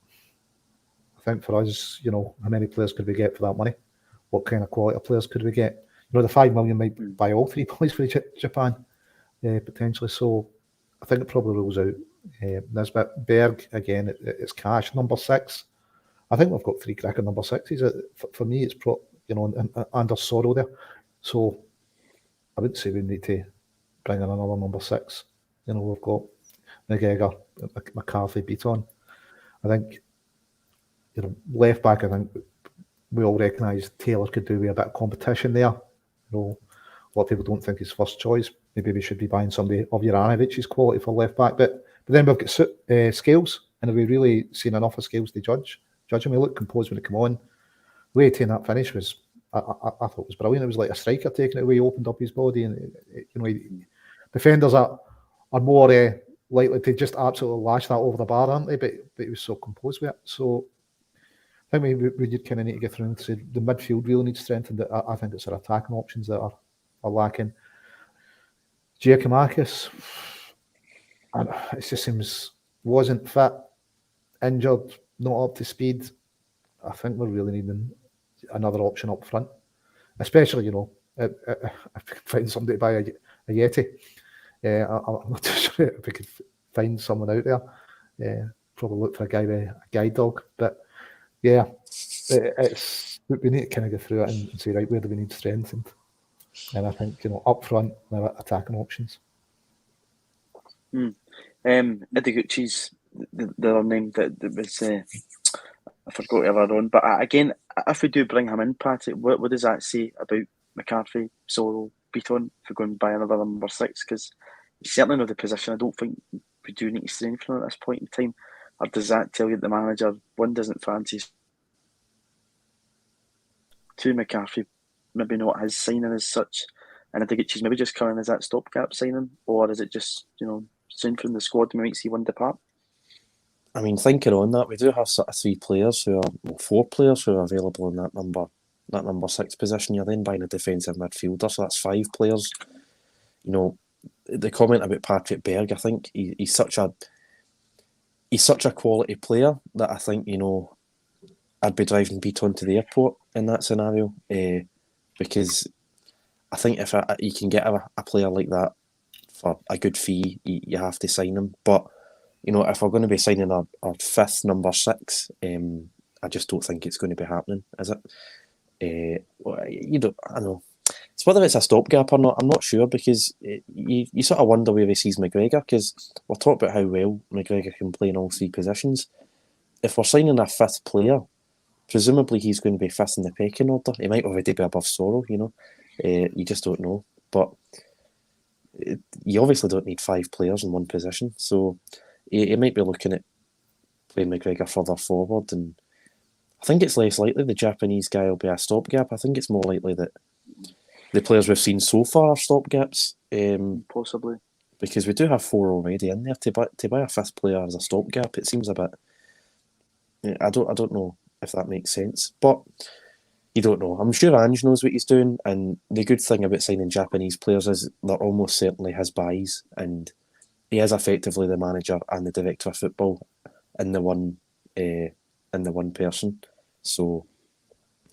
I think for us, how many players could we get for that money? What kind of quality of players could we get? The 5 million might buy all 3 boys for Japan, potentially. So I think it probably rules out Nisbet. Berg, again, it's cash. Number 6, I think we've got 3 cracking number 6s. For me, it's under Sorrow there. So I wouldn't say we need to bring in another number 6. We've got McGregor, McCarthy, Beaton. I think, left back, I think we all recognise Taylor could do with a bit of competition there. A lot of people don't think he's first choice. Maybe we should be buying somebody of Juranovic's quality for left back. But then we've got Scales, and have we really seen enough of Scales to judge him? He looked composed when he came on. The way he taken that finish was, I thought it was brilliant. It was like a striker taking it away. He opened up his body, and defenders are more likely to just absolutely lash that over the bar, aren't they? But he was so composed with it. So I think we did kind of need to get through and say the midfield really needs strengthened. I think it's our attacking options that are lacking. Giacomakis, it just seems wasn't fit, injured, not up to speed. I think we're really needing another option up front, especially if we can find somebody to buy a Yeti. I'm not too sure if we could find someone out there. Probably look for a guy with a guide dog, but yeah, we need to kind of go through it and say, right, where do we need strength? And I think up front, we're attacking options. Ideguchi's the other name that was I forgot to have her on. But again, if we do bring him in, Patrick, what does that say about McCarthy, Sorrell, Beaton, if we're going to buy another number 6? Because he's certainly not the position. I don't think we do need to strengthen at this point in time. Or does that tell you the manager, one, doesn't fancy, 2, McCarthy, maybe not his signing as such, and I think it's maybe just coming as that stopgap signing, or is it just, strengthening the squad and we might see one depart? I mean, thinking on that, we do have sort of 4 players who are available in that number 6 position. You're then buying a defensive midfielder, so that's 5 players. The comment about Patrick Berg, I think he's such a quality player that I think I'd be driving Beaton to the airport in that scenario, because I think if you can get a player like that for a good fee, you have to sign him. But if we're going to be signing our 5th number 6, I just don't think it's going to be happening, is it? I know It's whether it's a stopgap or not, I'm not sure, because you sort of wonder where he sees McGregor, because we're talking about how well McGregor can play in all three positions. If we're signing a fifth player, presumably he's going to be fifth in the pecking order. He might already be above Sorrow, you just don't know. But you obviously don't need 5 players in one position, so he might be looking at playing McGregor further forward, and I think it's less likely the Japanese guy will be a stopgap. I think it's more likely that the players we've seen so far are stopgaps. Possibly. Because we do have 4 already in there. To buy a fifth player as a stopgap, it seems a bit... I don't know if that makes sense, but you don't know. I'm sure Ange knows what he's doing, and the good thing about signing Japanese players is they're almost certainly his buys, and he is effectively the manager and the director of football in the one person. So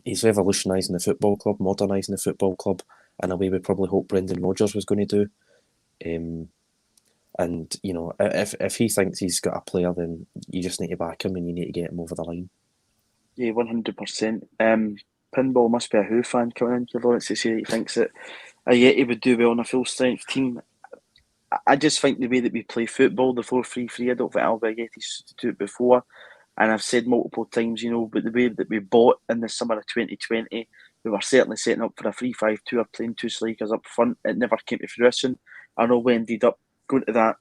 he's revolutionising the football club, modernising the football club in a way we probably hoped Brendan Rodgers was going to do. And if he thinks he's got a player, then you just need to back him and you need to get him over the line. Yeah, 100%. Pinball must be a Who fan coming in here, Lawrence, to say that he thinks that Ayeti would do well on a full strength team. I just think the way that we play football, the 4-3-3, I don't think Alba Ayeti's to do it before. And I've said multiple times, but the way that we bought in the summer of 2020, we were certainly setting up for a 3-5-2 or playing 2 strikers up front. It never came to fruition. I know we ended up going to that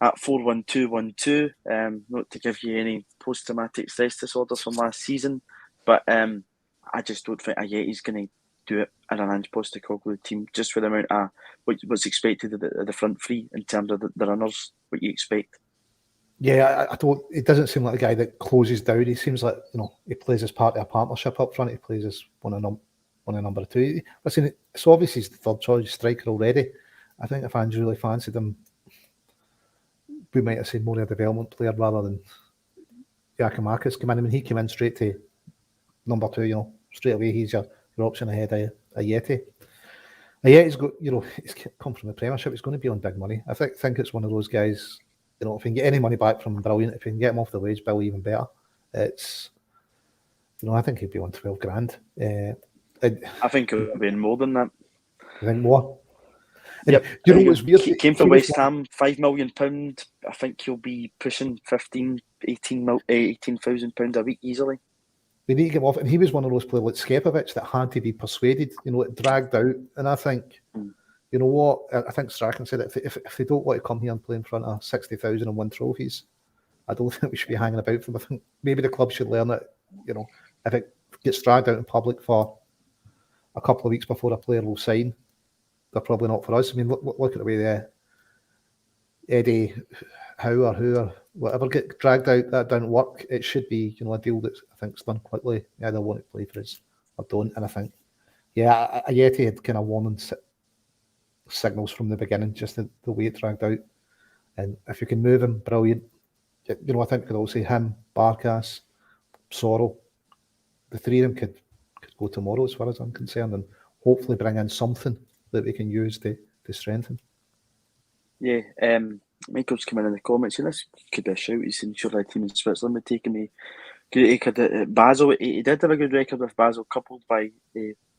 at 4-1-2-1-2, not to give you any post-traumatic stress disorders from last season, but I just don't think Ayeti's going to do it in an Ange Postecoglou team, just with the amount of what's expected of the front three in terms of the runners, what you expect. Yeah, I don't. It doesn't seem like a guy that closes down. He seems like he plays as part of a partnership up front. He plays as one of number 2. Listen, it's obvious he's the third choice striker already. I think if Ange really fancied him, we might have seen more of a development player rather than Giacomakis come in. I mean, he came in straight to number 2. Straight away he's your option ahead of Ayeti. Ayeti's got, he's come from the Premiership. He's going to be on big money. I think it's one of those guys. If we can get any money back from him, brilliant. If we can get him off the wage bill, even better. It's, I think he'd be on 12 grand. I think it would be more than that. You think more? Yep. What's weird? He came from West Ham, £5 million. I think he'll be pushing 18,000 pounds a week easily. They need to get him off, and he was one of those players like Skepovic that had to be persuaded. It dragged out, and I think. You know what? I think Strachan said that if they don't want to come here and play in front of 60,000 and win trophies, I don't think we should be hanging about for them. I think maybe the club should learn that, if it gets dragged out in public for a couple of weeks before a player will sign, they're probably not for us. I mean, look at the way Eddie Howe or whatever get dragged out, that didn't work. It should be, a deal that I think's done quickly. They either want to play for us or don't. And I think, Ayeti had kind of warning signals from the beginning, just the way it dragged out. And if you can move him, brilliant. I think we could all say him, Barkas, Sorrow. The 3 of them could go tomorrow as far as I'm concerned, and hopefully bring in something that we can use to strengthen. Yeah, Michael's coming in the comments, and this could be a shout. He's saying surely a team in Switzerland would take him. Basel, he did have a good record with Basel, coupled by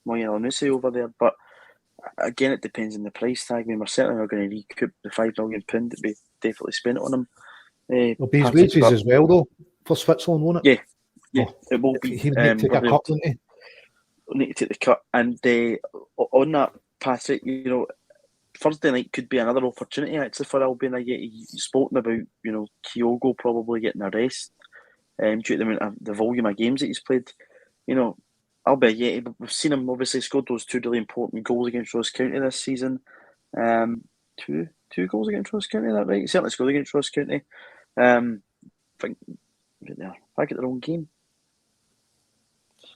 Moyen Al-Nussi over there, but again, it depends on the price tag. I mean, we're certainly not going to recoup the £5 million that we definitely spent on him. It'll be his wages as well, though, for Switzerland, won't it? Yeah, it will be. He would need to take a cut, wouldn't he? Need to take the cut. And on that, Patrick, Thursday night could be another opportunity actually for Albion. You've spoken about, Kyogo probably getting a rest due to the volume of games that he's played. Albion, we've seen him obviously scored those 2 really important goals against Ross County this season. 2 goals against Ross County, is that right? He certainly scored against Ross County. I think they're back at their own game.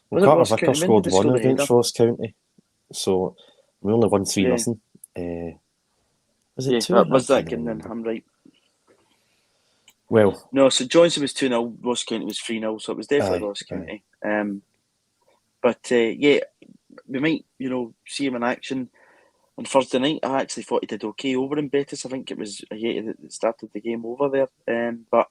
Carter Vicker scored 1 against Ross County, so we only won 3-0. Was it 2? That was that game then, I'm right. Well, no, so Johnson was 2-0, Ross County was 3-0, so it was definitely Ross County. But we might, see him in action on Thursday night. I actually thought he did okay over in Betis. I think it was Ayeti that started the game over there. But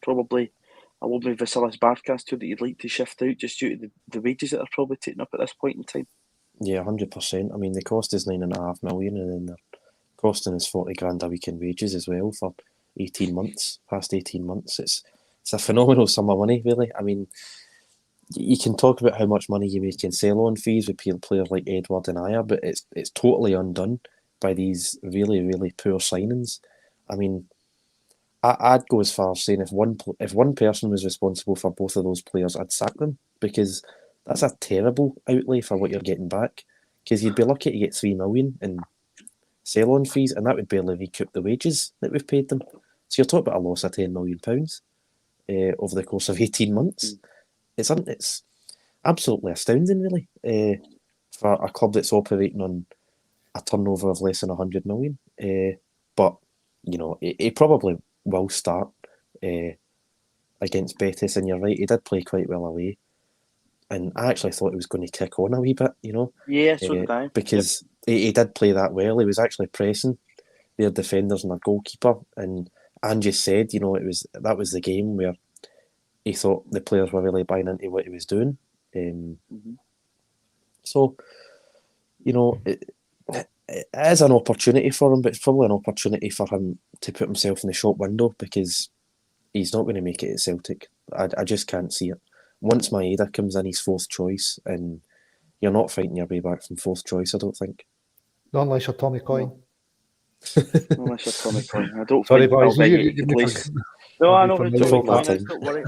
probably I will be Vasilis Barkas too that you'd like to shift out just due to the wages that are probably taken up at this point in time. Yeah, 100%. I mean, they cost us 9.5 million, and then they're costing us 40 grand a week in wages as well for 18 months. Past 18 months, it's a phenomenal sum of money, really. I mean, you can talk about how much money you make in sell-on fees with players like Edward and Ayer, but it's totally undone by these really, really poor signings. I mean, I'd go as far as saying if one person was responsible for both of those players, I'd sack them, because that's a terrible outlay for what you're getting back. Because you'd be lucky to get 3 million in sell-on fees, and that would barely recoup the wages that we've paid them. So you're talking about a loss of £10 million over the course of 18 months. It's absolutely astounding, really, for a club that's operating on a turnover of less than 100 million. But you know, he probably will start against Betis, and you're right, he did play quite well away. And I actually thought he was going to kick on a wee bit, you know. Yeah, so did I. Because he did play that well. He was actually pressing their defenders and their goalkeeper. And Ange said, you know, that was the game where he thought the players were really buying into what he was doing. So, you know, it is an opportunity for him, but it's probably an opportunity for him to put himself in the shop window, because he's not going to make it at Celtic. I just can't see it. Once Maeda comes in, he's fourth choice, and you're not fighting your way back from fourth choice, I don't think. Not unless you're Tommy Coyne. Unless you're Tommy Coyne. I don't Sorry, think boys. I'll bet you place. No, I know who Tommy Coyne is, don't worry.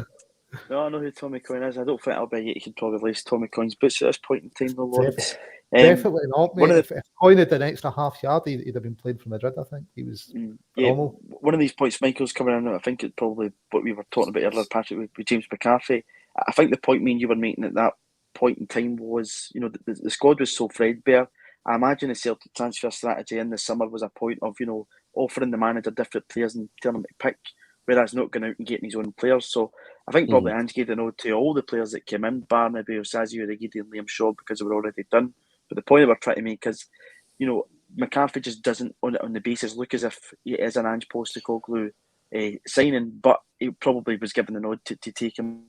No, I know who Tommy Coyne is. I don't think I'll bet you can probably lace Tommy Coyne's boots at this point in time, though, Lawrence. Definitely not, mate. If Coyne had an extra half yard, he'd have been playing for Madrid, I think. He was normal. One of these points Michael's coming in, I think it's probably what we were talking about earlier, Patrick, with James McCarthy. I think the point me and you were making at that point in time was, you know, the squad was so threadbare. I imagine the Celtic transfer strategy in the summer was a point of, you know, offering the manager different players and telling him to pick, whereas not going out and getting his own players. So I think probably Ange gave the nod to all the players that came in, bar maybe Osazi, Origi, and Liam Shaw, because they were already done. But the point they were trying to make is, you know, McCarthy just doesn't, on the basis, look as if he is an Ange Postecoglou signing, but he probably was given the nod to take him,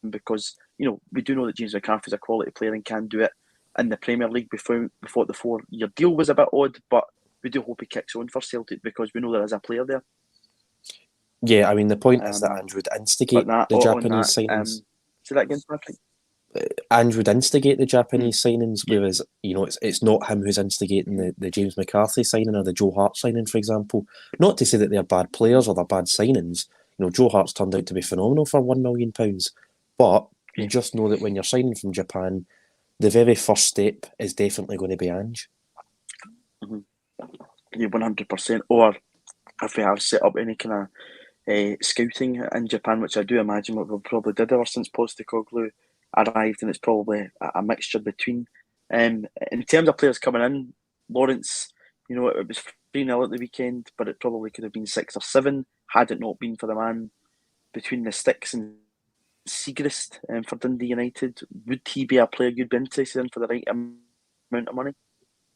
because, you know, we do know that James McCarthy's a quality player and can do it in the Premier League. We thought the 4-year deal was a bit odd, but we do hope he kicks on for Celtic, because we know there is a player there. Yeah, I mean, the point is that Ange would instigate the Japanese signings. Say that again, Patrick. Ange would instigate the Japanese signings, whereas, you know, it's not him who's instigating the James McCarthy signing or the Joe Hart signing, for example. Not to say that they're bad players or they're bad signings. You know, Joe Hart's turned out to be phenomenal for £1 million, but you just know that when you're signing from Japan, the very first step is definitely going to be Ange. Yeah, 100%. Or if we have set up any kind of scouting in Japan, which I do imagine what we probably did ever since Postecoglou arrived, and it's probably a mixture between. In terms of players coming in, Lawrence, you know, it was 3-0 at the weekend, but it probably could have been 6 or 7 had it not been for the man between the sticks and Siegrist for Dundee United. Would he be a player you'd be interested in for the right amount of money?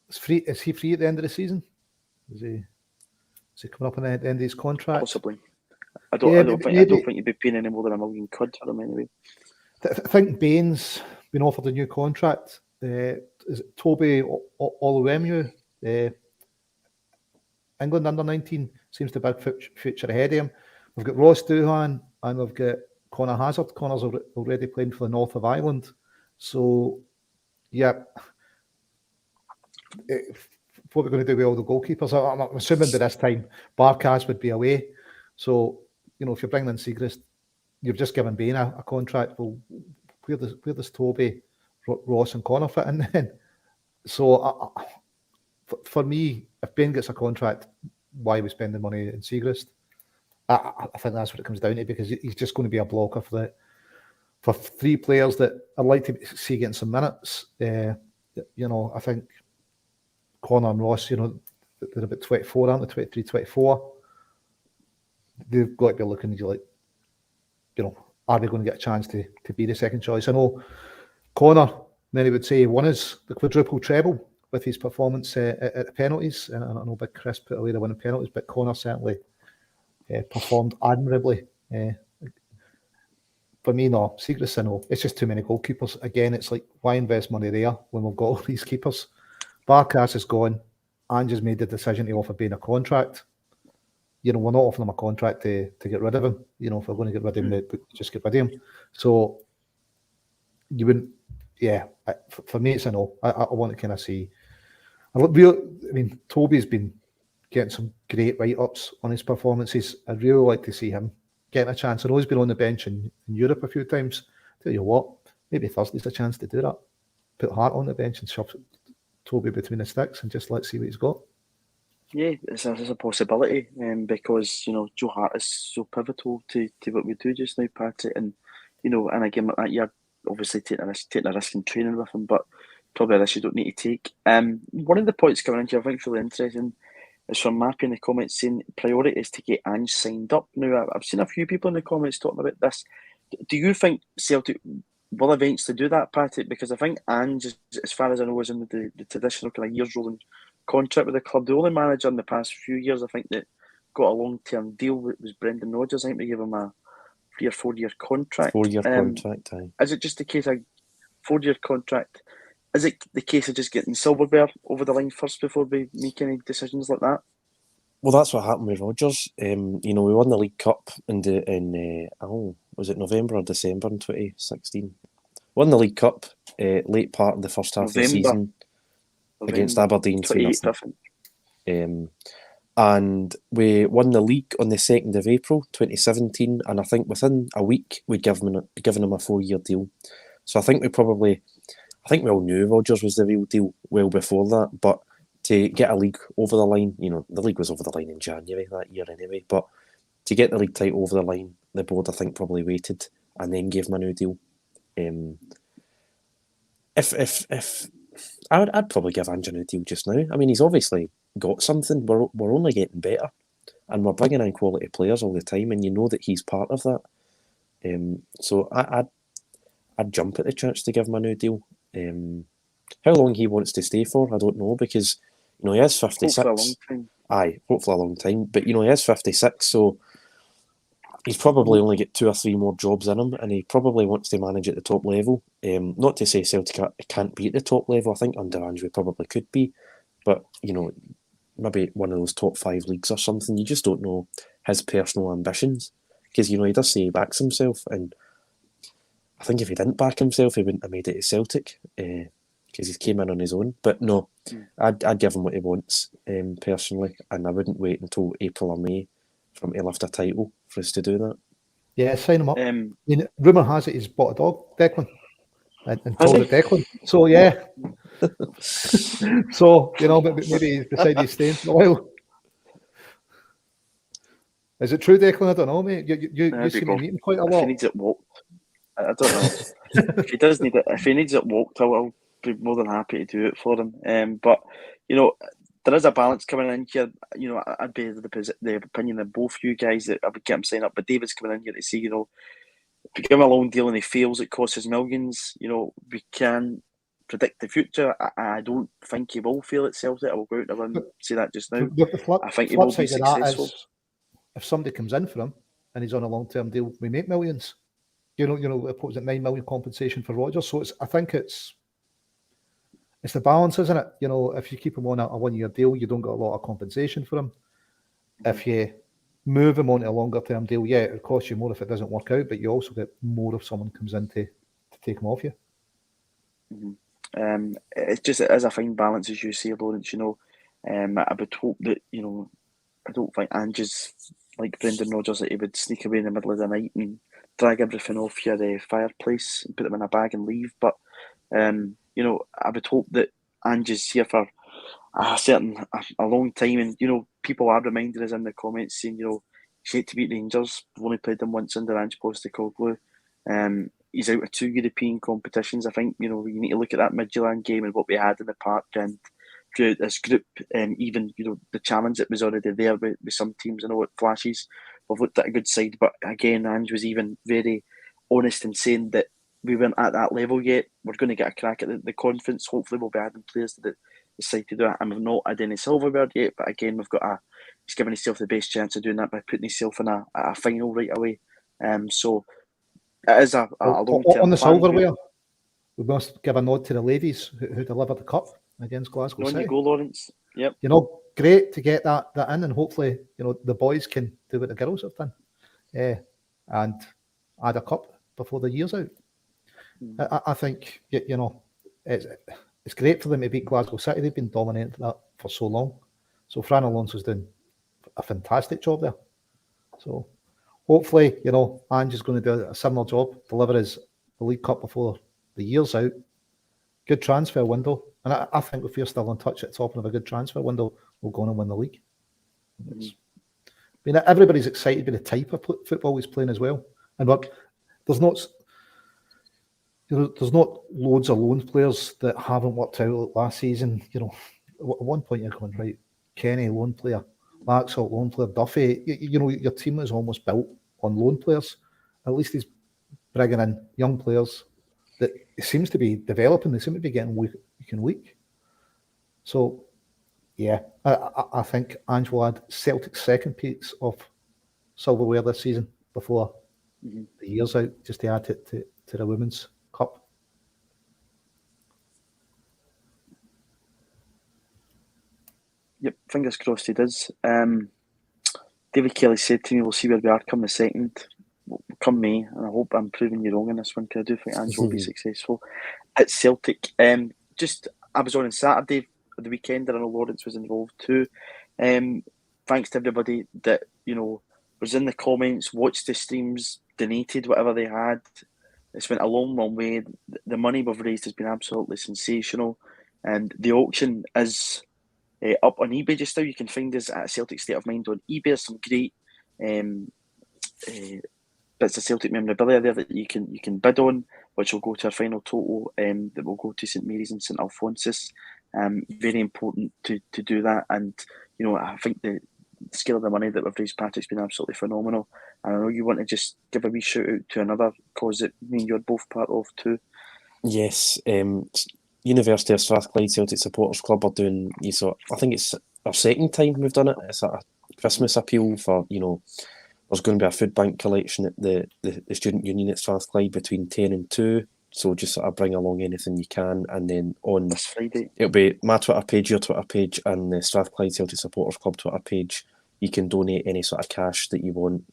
Is he free at the end of the season? Is he coming up on the end of his contract? Possibly. I don't think you'd be paying any more than £1 million for him anyway. I think Bain's been offered a new contract. Is it Toby Oluwemu? England under-19 seems to have a big future ahead of him. We've got Ross Doohan and we've got Connor Hazard. Connor's already playing for the North of Ireland. So, yeah. What we're going to do with all the goalkeepers, I'm assuming by this time Barkas would be away. So, you know, if you're bringing in Siegrist, you've just given Bain a contract. Well, where does Toby, Ross and Connor fit in then? So, for me, if Bain gets a contract, why are we spending money in Siegrist? I think that's what it comes down to, because he's just going to be a blocker for 3 players that I'd like to see getting some minutes. You know, I think Connor and Ross, you know, they're about 24, aren't they? 23, 24. They've got to be looking like, you know, are they going to get a chance to be the second choice? I know Connor, many would say, won us the quadruple treble with his performance at the penalties. And I know Big Chris put away the winning penalties, but Connor certainly performed admirably for me, no. Secret's a no. It's just too many goalkeepers. Again, it's like, why invest money there when we've got all these keepers? Barkas is gone. Ange has made the decision to offer being a contract. We're not offering him a contract to get rid of him. If we're going to get rid of him, just get rid of him. So you wouldn't, for me, it's a no. I want to kind of see. Toby's been getting some great write-ups on his performances. I'd really like to see him getting a chance. I know he's been on the bench in Europe a few times. Tell you what, maybe Thursday's a chance to do that. Put Hart on the bench and shove Toby between the sticks and just let's see what he's got. Yeah, it's a possibility, because Joe Hart is so pivotal to what we do just now, Patrick, and in a game like that, you're obviously taking a risk in training with him, but probably a risk you don't need to take. One of the points coming in here, I think, is really interesting, is from Mappy in the comments saying priority is to get Ange signed up. Now, I've seen a few people in the comments talking about this. Do you think Celtic will eventually do that, Patrick? Because I think Ange, as far as I know, is in the traditional kind of years rolling contract with the club. The only manager in the past few years, I think, that got a long-term deal was Brendan Rodgers. I think they gave him a 3 or 4 year contract. 4 year contract, aye. Is it just the case of 4 year contract? Is it the case of just getting Silverberg over the line first before we make any decisions like that? Well, that's what happened with Rodgers. We won the League Cup was it November or December in 2016? Won the League Cup late part of the first half of the season against Aberdeen 2-0. And we won the league on the 2nd of April 2017, and I think within a week we'd given him a 4 year deal. So I think we all knew Rodgers was the real deal well before that, but to get a league over the line, the league was over the line in January that year anyway, but to get the league title over the line, the board I think probably waited and then gave him a new deal. If I'd probably give Ange a new deal just now. I mean, he's obviously got something. We're only getting better, and we're bringing in quality players all the time, and you know that he's part of that. So I'd jump at the chance to give him a new deal. How long he wants to stay for, I don't know, because he is 56. Hopefully a long time. Aye, hopefully a long time. But he is 56, so he's probably only got 2 or 3 more jobs in him, and he probably wants to manage at the top level. Not to say Celtic can't be at the top level. I think under Ange we probably could be, but maybe one of those top 5 leagues or something. You just don't know his personal ambitions, because he does say he backs himself, and I think if he didn't back himself, he wouldn't have made it to Celtic, because he came in on his own. But no, I'd give him what he wants personally, and I wouldn't wait until April or May for him to lift a title for us to do that. Yeah, sign him up. Rumour has it he's bought a dog, Declan, and called it Declan. So yeah, so maybe he's decided he's staying for a while. Is it true, Declan? I don't know, mate. You seem to meet him quite a lot. If he needs it walked, I don't know. If he does need it, if he needs it walked, I'll be more than happy to do it for him. But there is a balance coming in here. I'd be the opinion of both you guys that I would get him signed up. But David's coming in here to see, if we give him a loan deal and he fails, it costs us millions. We can predict the future. I don't think he will fail at Celtic. I will go out there and say that just now. I think he will be successful. If somebody comes in for him and he's on a long-term deal, we make millions. What was it, 9 million compensation for Rodgers? So I think it's the balance, isn't it? If you keep him on a 1 year deal, you don't get a lot of compensation for him. If you move him on a longer term deal, yeah, it costs you more if it doesn't work out, but you also get more if someone comes in to take him off you. It is a fine balance, as you say, Lawrence. I would hope that I don't think Ange is like Brendan Rodgers, that he would sneak away in the middle of the night and drag everything off your fireplace and put them in a bag and leave. But I would hope that Ange is here for a long time, and people are reminding us in the comments saying he's yet to beat Rangers. We've only played them once under Ange Postecoglou. He's out of 2 European competitions. I think you need to look at that Midtjylland game and what we had in the park and throughout this group, even the challenge that was already there with some teams. I know it flashes. We've looked at a good side, but again, Ange was even very honest in saying that we weren't at that level yet. We're going to get a crack at the conference. Hopefully, we'll be adding players to the side to do it. And we've not had any Silverberg yet, but again, he's given himself the best chance of doing that by putting himself in a final right away. So It is a long-term on the plan. silverware. We must give a nod to the ladies who delivered the cup against Glasgow On City. you go, Lawrence. Yep. Great to get that in, and hopefully, the boys can do what the girls have done, and add a cup before the year's out. I think it's great for them to beat Glasgow City. They've been dominating that for so long. So Fran Alonso's doing a fantastic job there. So hopefully, Ange is going to do a similar job, deliver his the League Cup before the year's out. Good transfer window. And I think if we're still in touch at the top of a good transfer window, we'll go on and win the league. Everybody's excited by the type of football he's playing as well. And there's not loads of loan players that haven't worked out last season. At one point you're going, right, Kenny, loan player, Laxalt, loan player, Duffy. Your team is almost built on loan players. At least he's bringing in young players that it seems to be developing. They seem to be getting week and week. So, yeah, I think Ange will add Celtic's second piece of silverware this season before the year's out, just to add it to the Women's Cup. Yep, fingers crossed he does. David Kelly said to me, we'll see where we are come the second. Come May, and I hope I'm proving you wrong in this one, because I do think Ange will be successful at Celtic. I was on Saturday at the weekend, and I know Lawrence was involved too. Thanks to everybody that was in the comments, watched the streams, donated whatever they had. It's went a long way. The money we've raised has been absolutely sensational, and the auction is up on eBay just now. You can find us at Celtic State of Mind on eBay. There's some great bits of Celtic memorabilia there that you can bid on, which will go to our final total that will go to St Mary's and St Alphonsus. Very important to do that, and I think the scale of the money that we've raised, Patrick's been absolutely phenomenal. And I know you want to just give a wee shout out to another cause that me and you're both part of too. Yes, University of Strathclyde Celtic Supporters Club are doing. I think it's our second time we've done it. It's a Christmas appeal for There's going to be a food bank collection at the Student Union at Strathclyde between 10 and 2. So just sort of bring along anything you can. And then on this Friday, it'll be my Twitter page, your Twitter page, and the Strathclyde Celtic Supporters Club Twitter page. You can donate any sort of cash that you want.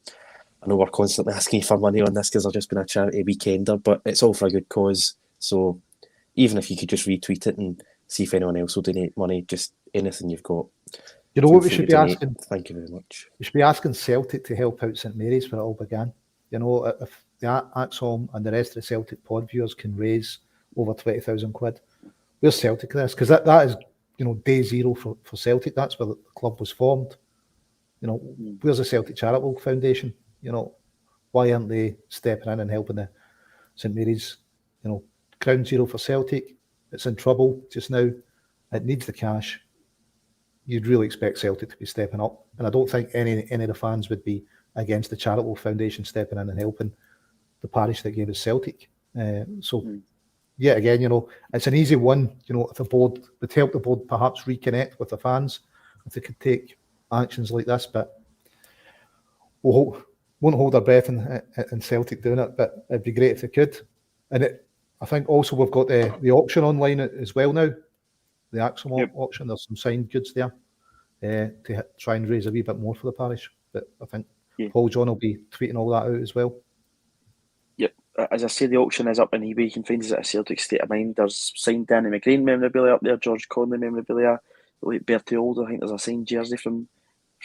I know we're constantly asking you for money on this because I've just been a charity weekender, but it's all for a good cause. So even if you could just retweet it and see if anyone else will donate money, just anything you've got. You know what we should be asking? Thank you very much. We should be asking Celtic to help out St Mary's where it all began. If the Acsom and the rest of the Celtic pod viewers can raise over 20,000 quid, where's Celtic in this? Because that is, day zero for Celtic. That's where the club was formed. Where's the Celtic Charitable Foundation? Why aren't they stepping in and helping the St Mary's? Ground zero for Celtic. It's in trouble just now. It needs the cash. You'd really expect Celtic to be stepping up, and I don't think any of the fans would be against the charitable foundation stepping in and helping the parish that gave us Celtic. Yeah, again, it's an easy one. If the board would help the board perhaps reconnect with the fans, if they could take actions like this, but we won't hold our breath in Celtic doing it. But it'd be great if they could. And I think also we've got the auction online as well now. The Acsom auction, there's some signed goods there to try and raise a wee bit more for the parish. But I think Paul John will be tweeting all that out as well. Yep. As I say, the auction is up on eBay. You can find us at a Celtic State of Mind. There's signed Danny McGrain memorabilia up there, George Conley memorabilia, like Bertie Older. I think there's a signed jersey from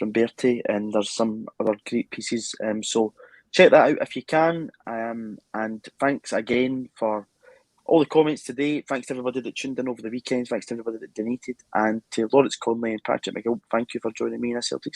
Bertie, and there's some other great pieces. So check that out if you can. And thanks again for all the comments today. Thanks to everybody that tuned in over the weekend. Thanks to everybody that donated. And to Lawrence Conley and Patrick McGill, thank you for joining me in a Celtic